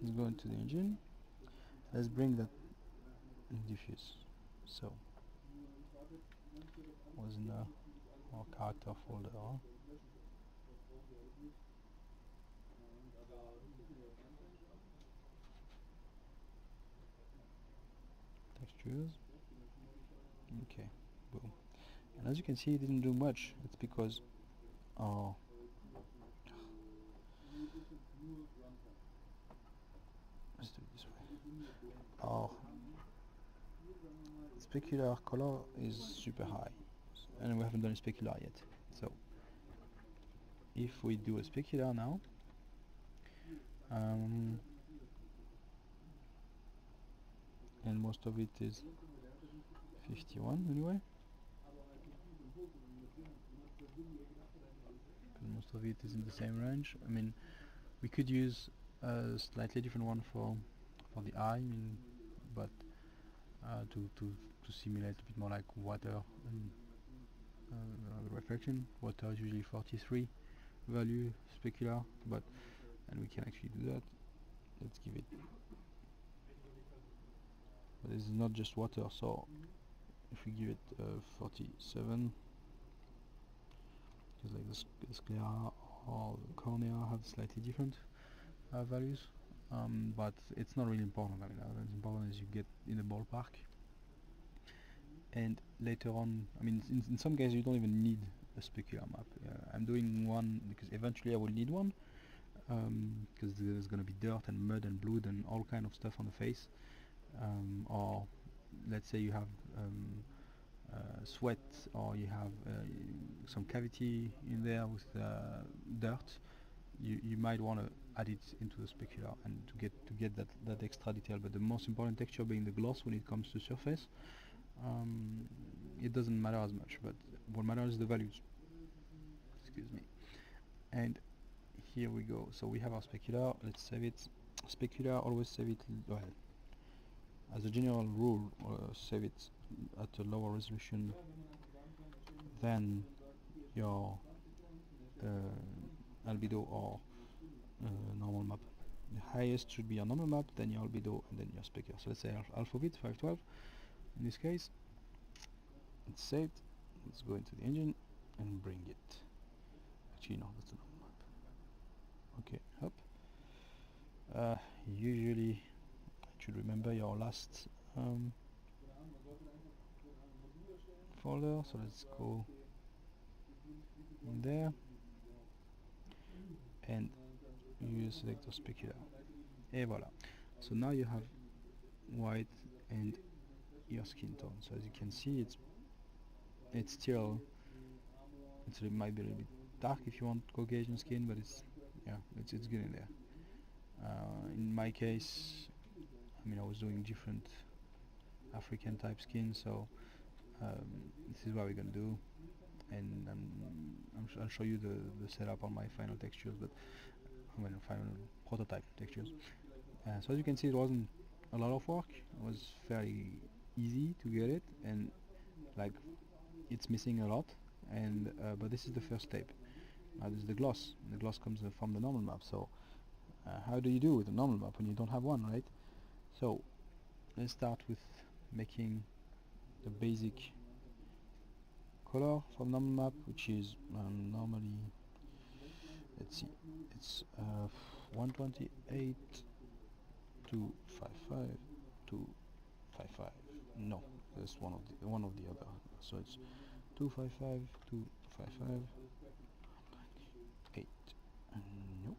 Let's go into the engine. Let's bring that and diffuse. So was in our character folder. Textures. Okay, boom. And as you can see, it didn't do much. It's because our let's do it this way. Our specular color is super high, and we haven't done a specular yet. So if we do a specular now, and most of it is 51 anyway. Most of it is in the same range. I mean, we could use a slightly different one for the eye, but to simulate a bit more like water and reflection. Water is usually 43 value specular, and we can actually do that. Let's give it. But this is not just water, so if we give it 47, because like the sclera or the cornea have slightly different values, but it's not really important. I mean, what's important is you get in the ballpark, and later on, I mean, in some cases you don't even need a specular map. I'm doing one because eventually I will need one, because there's going to be dirt and mud and blood and all kind of stuff on the face, or let's say you have sweat, or you have some cavity in there with dirt. You might want to add it into the specular and to get that extra detail. But the most important texture being the gloss when it comes to surface. It doesn't matter as much, but what matters is the values. Excuse me. And here we go. So we have our specular. Let's save it. Specular, always save it. Well, as a general rule, save it at a lower resolution than your albedo or normal map. The highest should be your normal map, then your albedo, and then your specular. So let's say alphabet 512 in this case. It's saved. Let's go into the engine and bring it. Actually, no, that's the normal map. Okay, up. Usually, I should remember your last folder. So let's go in there and you select the specular. Et voilà. So now you have white and your skin tone. So as you can see, it might be a little bit dark if you want Caucasian skin, but it's good in there. In my case, I mean, I was doing different African type skin, so this is what we're gonna do, and I'll show you the setup on my final textures, but final prototype textures. So as you can see, it wasn't a lot of work. It was fairly easy to get it, and like it's missing a lot, and but this is the first step. This is the gloss. The gloss comes from the normal map. So how do you do with a normal map when you don't have one, right? So let's start with making the basic color for the normal map, which is normally, let's see, it's 128 to 55 to 55. No, that's one of the other. So it's 255 to 55. 8. Nope.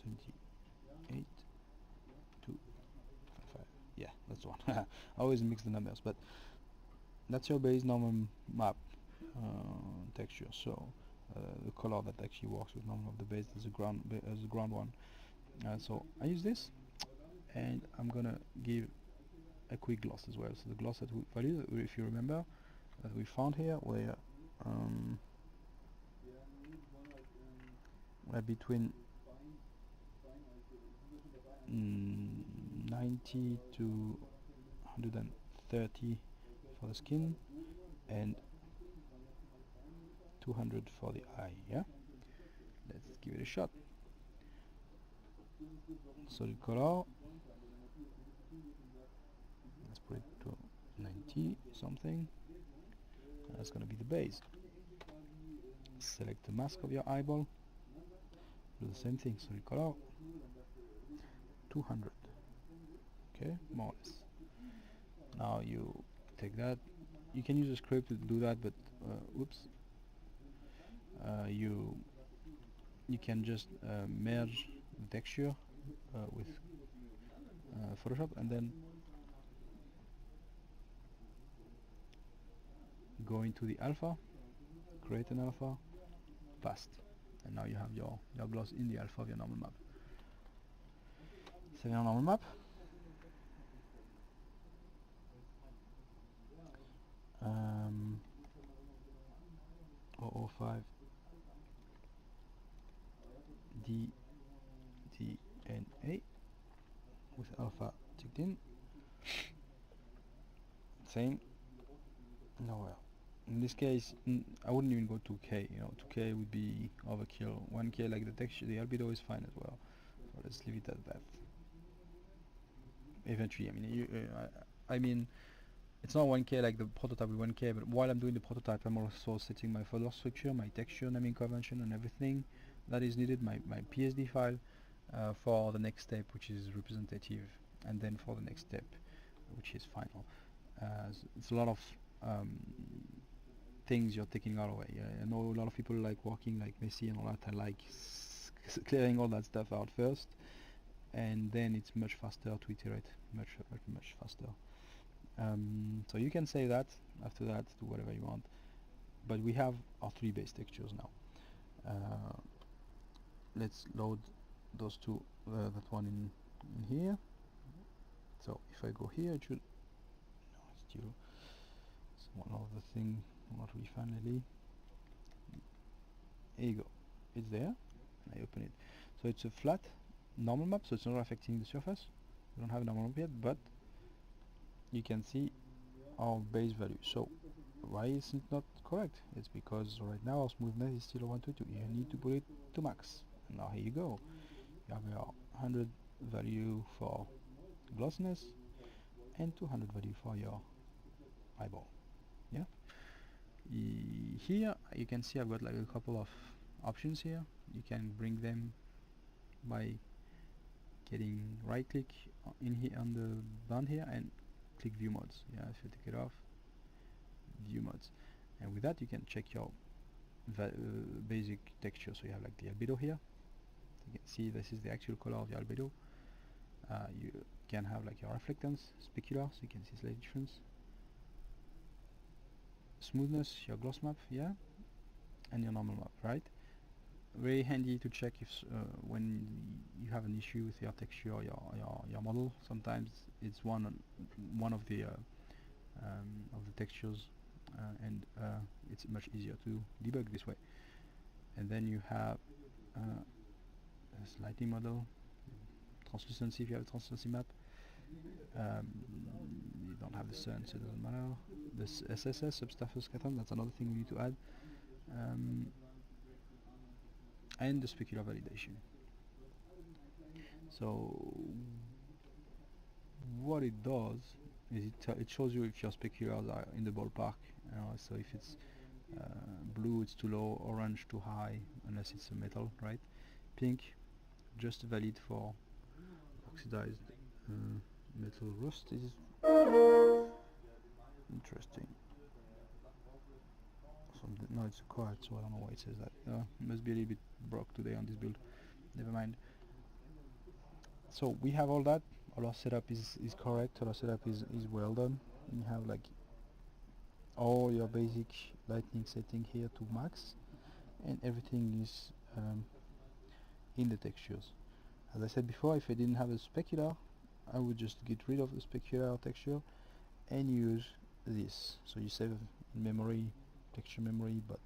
28 to 55. Yeah, that's the one. I always mix the numbers, but that's your base normal map texture. So the color that actually works with normal of the base is the ground one. So I use this, and I'm gonna give a quick gloss as well. So the gloss that value, if you remember, that we found here were between 90 to 130 for the skin and 200 for the eye. Yeah, let's give it a shot. solid color. Let's put it to 90 something. That's gonna be the base. Select the mask of your eyeball. Do the same thing, solid color. 200. Okay, more or less. Now you take that. You can use a script to do that, but oops. You can just merge the texture with Photoshop, and then go into the alpha, create an alpha, past, and now you have your gloss in the alpha of your normal map. Save your normal map. 005 DNA with alpha ticked in. Same. No, well, in this case, I wouldn't even go 2K. You know, 2K would be overkill. 1K, like the texture, the albedo is fine as well. So let's leave it at that. Eventually, I mean, it's not 1K like the prototype with 1K, but while I'm doing the prototype, I'm also setting my folder structure, my texture, naming convention, and everything that is needed, my PSD file for the next step, which is representative, and then for the next step, which is final. It's a lot of things you're taking out away. I know a lot of people like working like messy and all that. I like clearing all that stuff out first, and then it's much faster to iterate, much faster. So you can say that after that, do whatever you want, but we have our 3 base textures now. Let's load those two, that one in here. So if I go here, it should, no, it's still, it's one of the thing not really finally. Here you go, it's there. I open it, so it's a flat normal map, so it's not affecting the surface. We don't have a normal map yet, but you can see our base value. So why is it not correct? It's because right now our smoothness is still 122. You need to put it to max. And now here you go. You have your 100 value for glossiness and 200 value for your eyeball. Yeah. Here you can see I've got like a couple of options here. You can bring them by getting right click in here on the band here and click view modes. Yeah, if you take it off, view modes, and with that you can check your basic texture. So you have like the albedo here. You can see this is the actual color of the albedo. You can have like your reflectance, specular, so you can see slight difference. Smoothness, your gloss map, yeah, and your normal map, right? Very handy to check if when you have an issue with your texture or your model. Sometimes it's one of the textures, and it's much easier to debug this way. And then you have a lighting model, translucency if you have a translucency map. You don't have the sun, so it doesn't matter. This SSS, subsurface scattering, that's another thing we need to add. And the specular validation. So what it does is it shows you if your speculars are in the ballpark. So if it's blue, it's too low; orange, too high, unless it's a metal, right? Pink, just valid for oxidized metal rust. Is interesting. No, it's a quartz, so I don't know why it says that. It must be a little bit broke today on this build. Never mind. So we have all that. All our setup is correct. All our setup is well done. You have like all your basic lighting setting here to max, and everything is in the textures. As I said before, if I didn't have a specular, I would just get rid of the specular texture and use this. So you save in memory, texture memory, but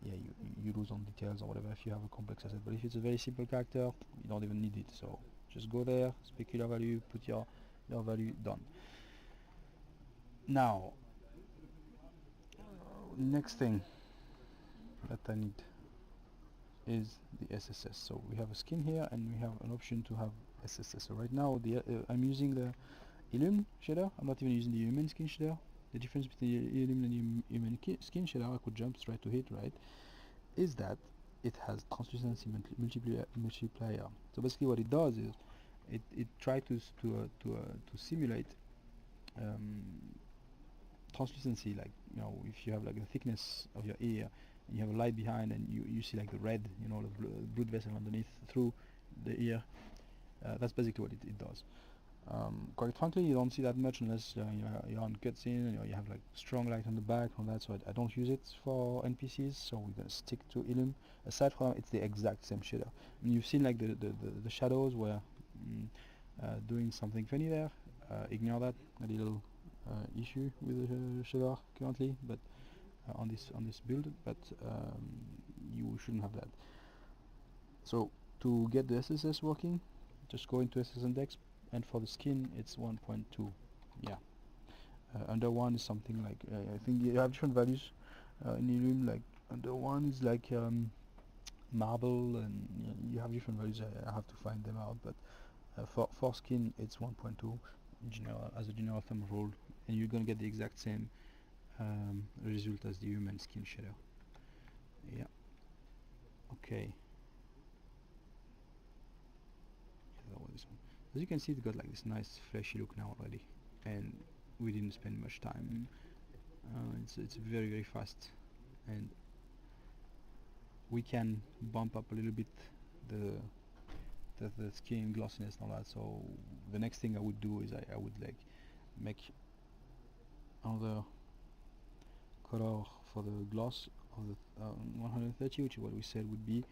yeah, you lose on details or whatever if you have a complex asset. But if it's a very simple character, you don't even need it. So just go there, specular value, put your value, done. Now, next thing that I need is the SSS. So we have a skin here, and we have an option to have SSS. So right now I'm using the Illum shader. I'm not even using the human skin shader. The difference between the Illum and the human skin shader, I could jump straight to it, right? Is that it has translucency multiplier. So basically, what it does is it tries to simulate um, translucency, like, you know, if you have like the thickness of your ear, and you have a light behind, and you see like the red, you know, the blood vessel underneath through the ear. That's basically what it does. Quite frankly, you don't see that much unless you're on cutscene, and you have like strong light on the back on that. So I don't use it for NPCs. So we're gonna stick to Illum. Aside from it's the exact same shader. And you've seen like the shadows were doing something funny there. Ignore that, a little issue with the shader currently, but on this build. But you shouldn't have that. So to get the SSS working, just go into SS Index, and for the skin it's 1.2. Yeah, under 1 is something like I think you have different values in Illum. Like under 1 is like marble, and you have different values. I have to find them out, but for skin it's 1.2 in general, as a general thumb rule, and you're gonna get the exact same result as the human skin shader. Yeah. Okay. This one. As you can see, it's got like this nice fleshy look now already, and we didn't spend much time. It's very, very fast, and we can bump up a little bit the skin glossiness and all that. So the next thing I would do is I would like make another color for the gloss of the 130, which is what we said would be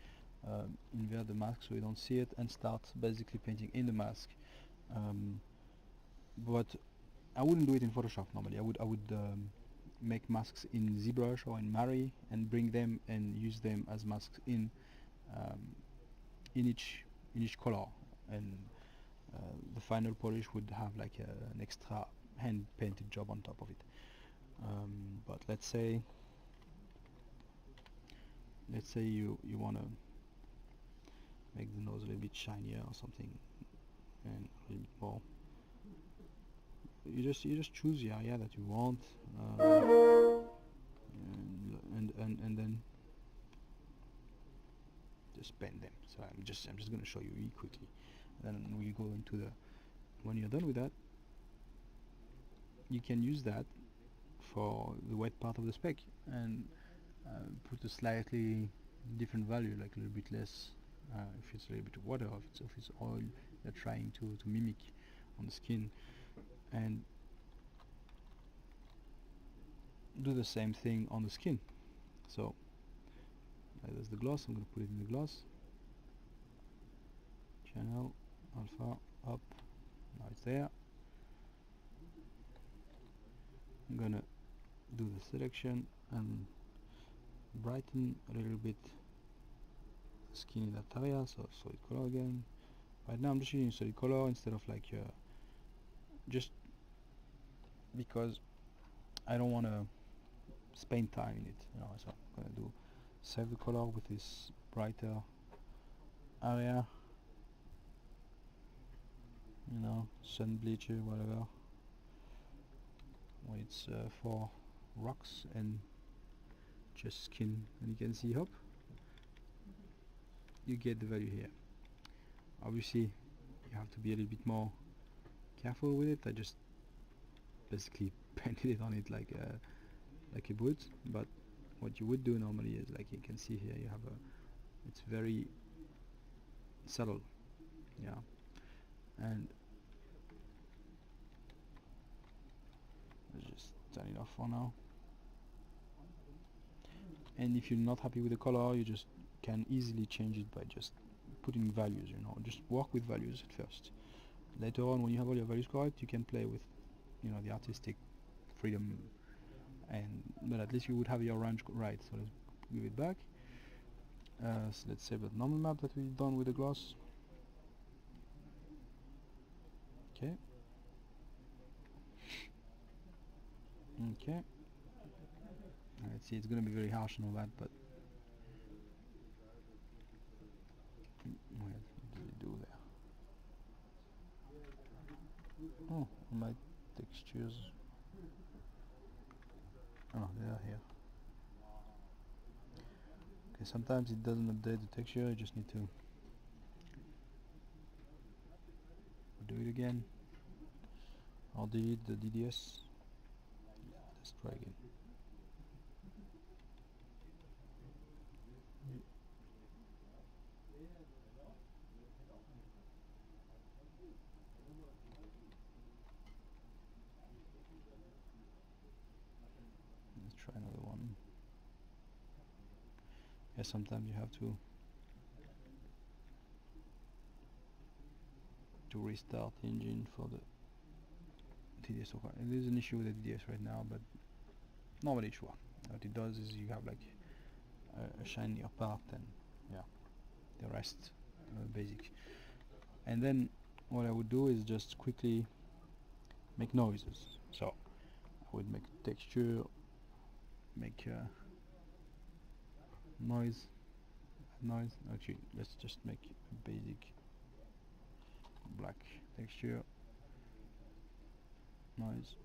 invert the mask so you don't see it, and start basically painting in the mask. But I wouldn't do it in Photoshop normally. I would make masks in ZBrush or in Mari, and bring them and use them as masks in each color, and the final polish would have like an extra hand painted job on top of it. But let's say you want to make the nose a little bit shinier or something, and a little bit more. You just choose the area that you want, and then just paint them. So I'm just going to show you really quickly. Then we go into the, when you're done with that, you can use that for the wet part of the spec, and put a slightly different value, like a little bit less if it's a little bit of water, if it's oil you're trying to mimic on the skin, and do the same thing on the skin. So there's the gloss. I'm going to put it in the gloss channel, alpha, up. Now it's there. I'm gonna do the selection and brighten a little bit the skin in that area. So solid color again. Right now I'm just using solid color instead of like just because I don't want to spend time in it, you know. So I'm gonna do save the color with this brighter area, you know, sun bleacher, whatever, when it's for rocks and just skin, and you can see, hop, you get the value here. Obviously you have to be a little bit more careful with it. I just basically painted it on it like a wood, but what you would do normally is, like you can see here, you have it's very subtle, yeah, and let's just turn it off for now. And if you're not happy with the color, you just can easily change it by just putting values, you know. Just work with values at first. Later on, when you have all your values correct, you can play with, you know, the artistic freedom, but at least you would have your range right. So let's give it back. So let's save that normal map that we've done with the gloss. Okay. Okay. Let's see, it's gonna be very harsh and all that, but Oh, my textures. Oh, they are here. Okay, sometimes it doesn't update the texture. You just need to do it again. I'll delete the DDS. Let's try again. Let's try another one. Yeah, sometimes you have to restart the engine for the DDS so far. There is an issue with the DDS right now, but normally it works. What it does is you have like a shinier part, and yeah, the rest basic. And then what I would do is just quickly make noises. So I would make texture, make noise. Actually, let's just make a basic black texture, noise,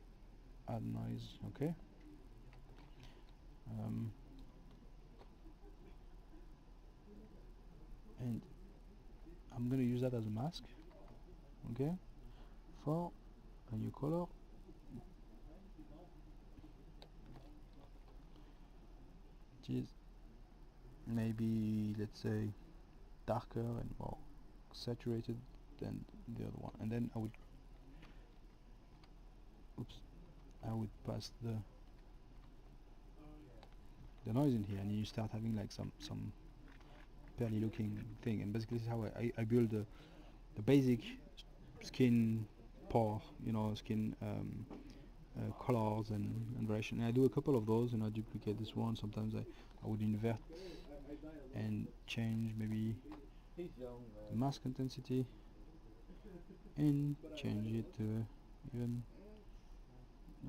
add noise. Okay. And I'm gonna use that as a mask. Okay, for a new color. Which is maybe, let's say, darker and more saturated than the other one. And then I would pass the noise in here, and you start having like some pearly looking thing. And basically this is how I build the basic skin pore, skin colors and variation. And I do a couple of those, and I duplicate this one. Sometimes I would invert and change maybe the mask intensity and change it to even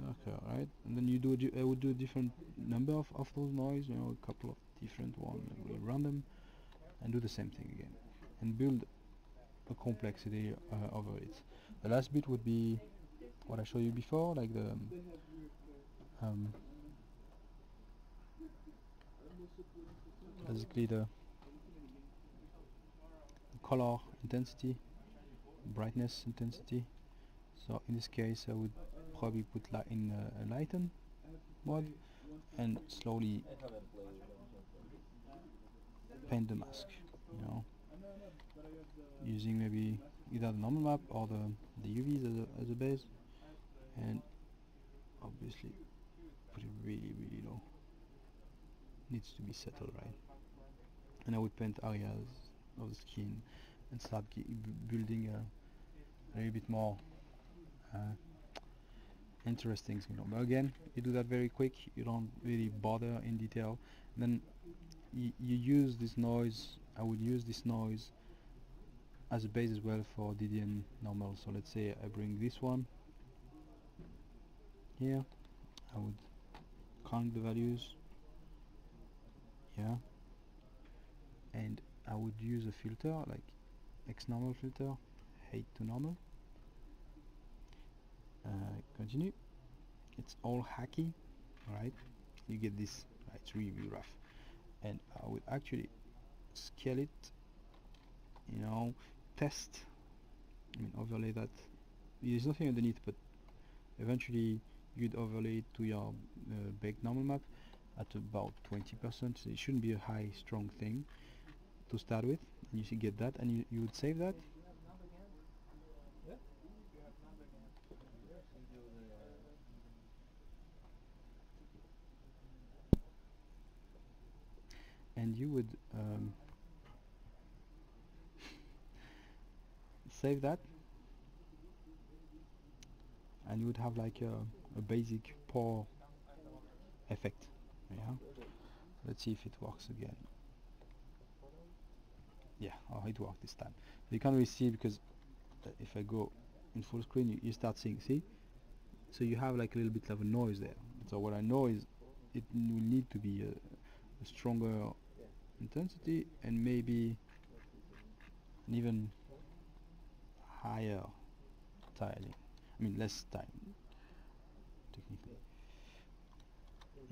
darker, right? And then I would do a different number of those noise, a couple of different ones, and run them and do the same thing again and build a complexity over it. The last bit would be what I showed you before, like the basically the color intensity, brightness intensity. So in this case I would probably put in a lighten mode and slowly paint the mask, using maybe either the normal map or the UVs as a base, and obviously put it really low. Needs to be settled, right? And I would paint areas of the skin and start building a little bit more interesting, but again, you do that very quick, you don't really bother in detail. And then you use this noise. I would use this noise as a base as well for DDN normal. So let's say I bring this one here, I would count the values, yeah, and I would use a filter like X normal filter, height to normal. Continue. It's all hacky, right? You get this, right? It's really rough, and I would actually scale it, test, overlay that. There's nothing underneath, but eventually you'd overlay it to your baked normal map at about 20%, so it shouldn't be a high strong thing to start with. And you should get that, and you would save that. And you would save that, and you would have like a basic pour effect. Yeah, let's see if it works again. Yeah, oh, it worked this time. You can't really see because if I go in full screen, you start seeing, see? So you have like a little bit of a noise there. So what I know is it will need to be a stronger intensity and maybe an even higher tiling. I mean less time technically.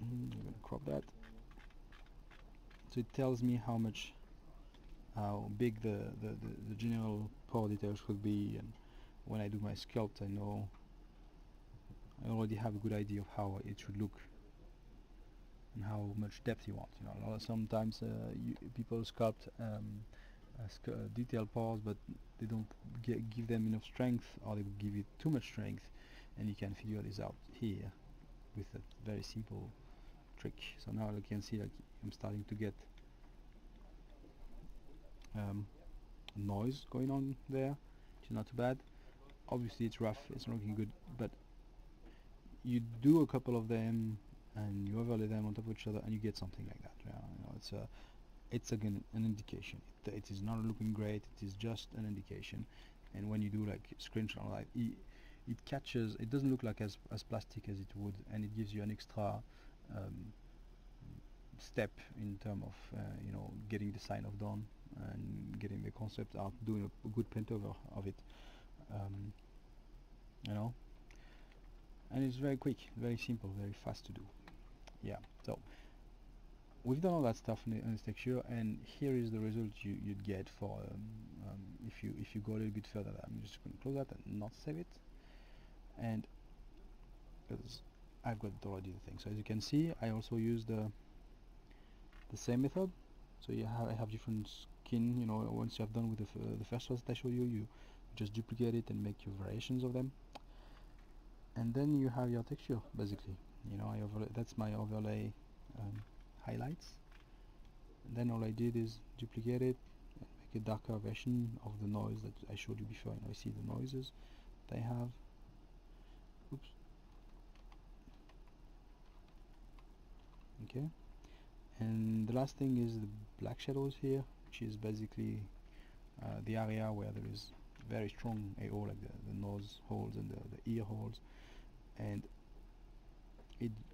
I'm gonna crop that. So it tells me how big the general pore details could be, and when I do my sculpt I know I already have a good idea of how it should look and how much depth you want. You know, sometimes people sculpt detailed pores, but they don't give them enough strength, or they give it too much strength, and you can figure this out here with a very simple trick. So now you can see like I'm starting to get noise going on there, which is not too bad. Obviously it's rough, it's not looking good, but you do a couple of them and you overlay them on top of each other and you get something like that. Yeah, you know, it's again an indication. It is not looking great, it is just an indication. And when you do like screenshot like it catches, it doesn't look like as plastic as it would, and it gives you an extra step in terms of you know, getting the sign off done and getting the concept out, doing a good paint over of it, you know. And it's very quick, very simple, very fast to do. Yeah, so we've done all that stuff in this texture, and here is the result you'd get for if you go a little bit further. I'm just going to close that and not save it, and because I've got already the thing. So as you can see, I also use the same method. So I have different skin. You know, once you have done with the first ones that I showed you, you just duplicate it and make your variations of them, and then you have your texture basically. You know, that's my overlay highlights. And then all I did is duplicate it and make a darker version of the noise that I showed you before. You know, I see the noises they have. Oops. Okay. And the last thing is the black shadows here, which is basically the area where there is very strong AO, like the nose holes and the ear holes, and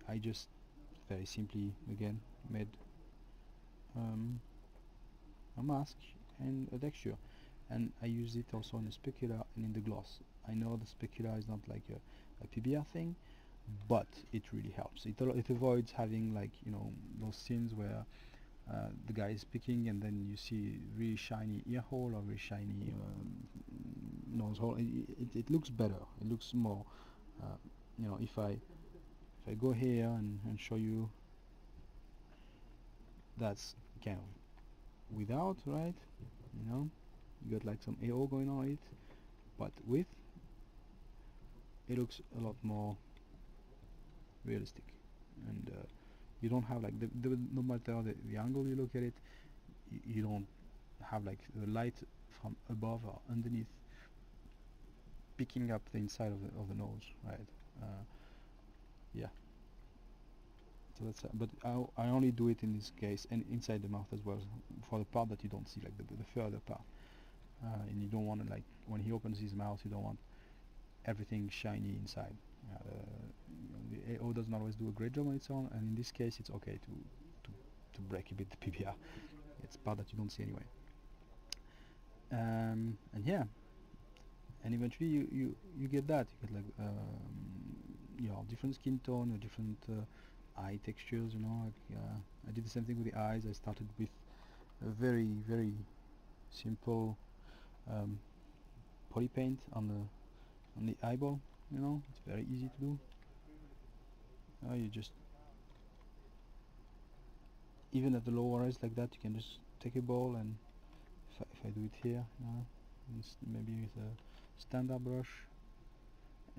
I just very simply again made a mask and a texture, and I use it also in the specular and in the gloss. I know the specular is not like a PBR thing, but it really helps. It avoids having, like, you know, those scenes where the guy is speaking and then you see really shiny ear hole or really shiny nose hole. It looks better. It looks more, you know, if I go here and show you, that's kind of without, right? You know, you got like some AO going on it, but with it looks a lot more realistic, and you don't have like no matter the angle you look at it, you don't have like the light from above or underneath picking up the inside of the nose, right? Yeah. So that's but I only do it in this case and inside the mouth as well, for the part that you don't see, like the further part, and you don't want to, like, when he opens his mouth, you don't want everything shiny inside. The AO doesn't always do a great job on its own, and in this case it's okay to break a bit the PBR. It's part that you don't see anyway. And yeah, and eventually you get that. You get like your different skin tone, your different eye textures. You know, like I did the same thing with the eyes. I started with a very simple poly paint on the eyeball. You know, it's very easy to do. You just, even at the lower eyes like that, you can just take a ball, and if I do it here, you know, maybe with a standard brush,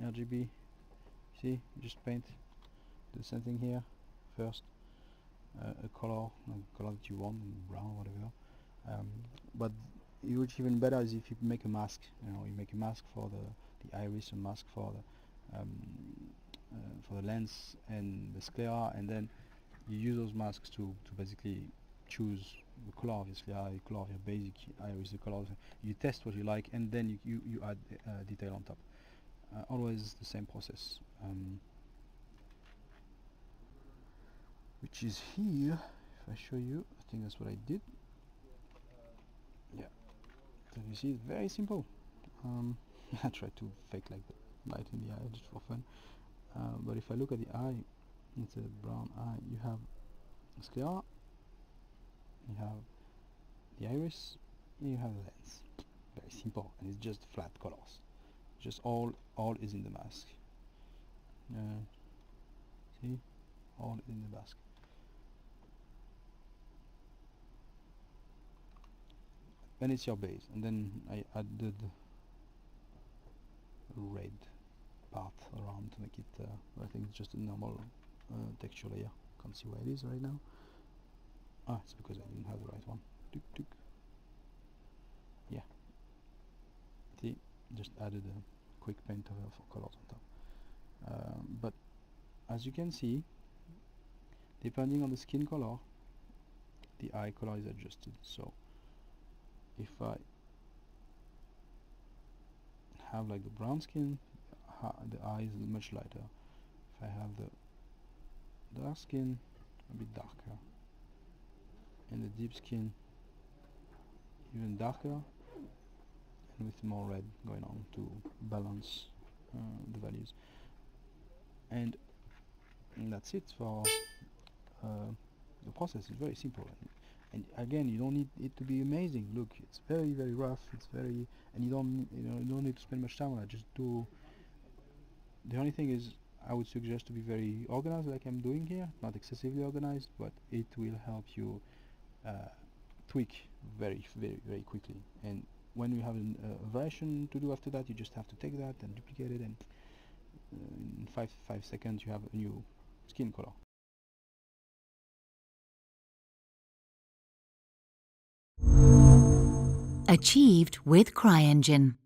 RGB, see, you just paint, do the same thing here, first a color that you want, brown, whatever, but what's even better is if you make a mask. You know, you make a mask for the iris, a mask for the lens and the sclera, and then you use those masks to basically choose the color of your sclera, the color of your basic iris, the color you test what you like, and then you add detail on top. Always the same process, which is here. If I show you, I think that's what I did. Yeah, so you see, it's very simple. I try to fake like light in the eye just for fun. But if I look at the eye, it's a brown eye. You have sclera, you have the iris, and you have the lens. Very simple, and it's just flat colors. Just all is in the mask. See, all in the mask. Then it's your base, and then I added red part around to make it. I think it's just a normal texture layer. Can't see where it is right now. Ah, it's because I didn't have the right one. Tuk tuk. Yeah. See, just added a quick paint of colors on top. But as you can see, depending on the skin color, the eye color is adjusted. So if I have like the brown skin, the eye is much lighter. If I have the dark skin, a bit darker, and the deep skin even darker, and with more red going on to balance the values. And that's it for the process. Is very simple, and again, you don't need it to be amazing. Look, it's very rough. It's very, and you don't need to spend much time on it. Just do. The only thing is, I would suggest to be very organized, like I'm doing here. Not excessively organized, but it will help you tweak very quickly. And when you have a version to do after that, you just have to take that and duplicate it, and in 5 seconds you have a new skin color. Achieved with CRYENGINE.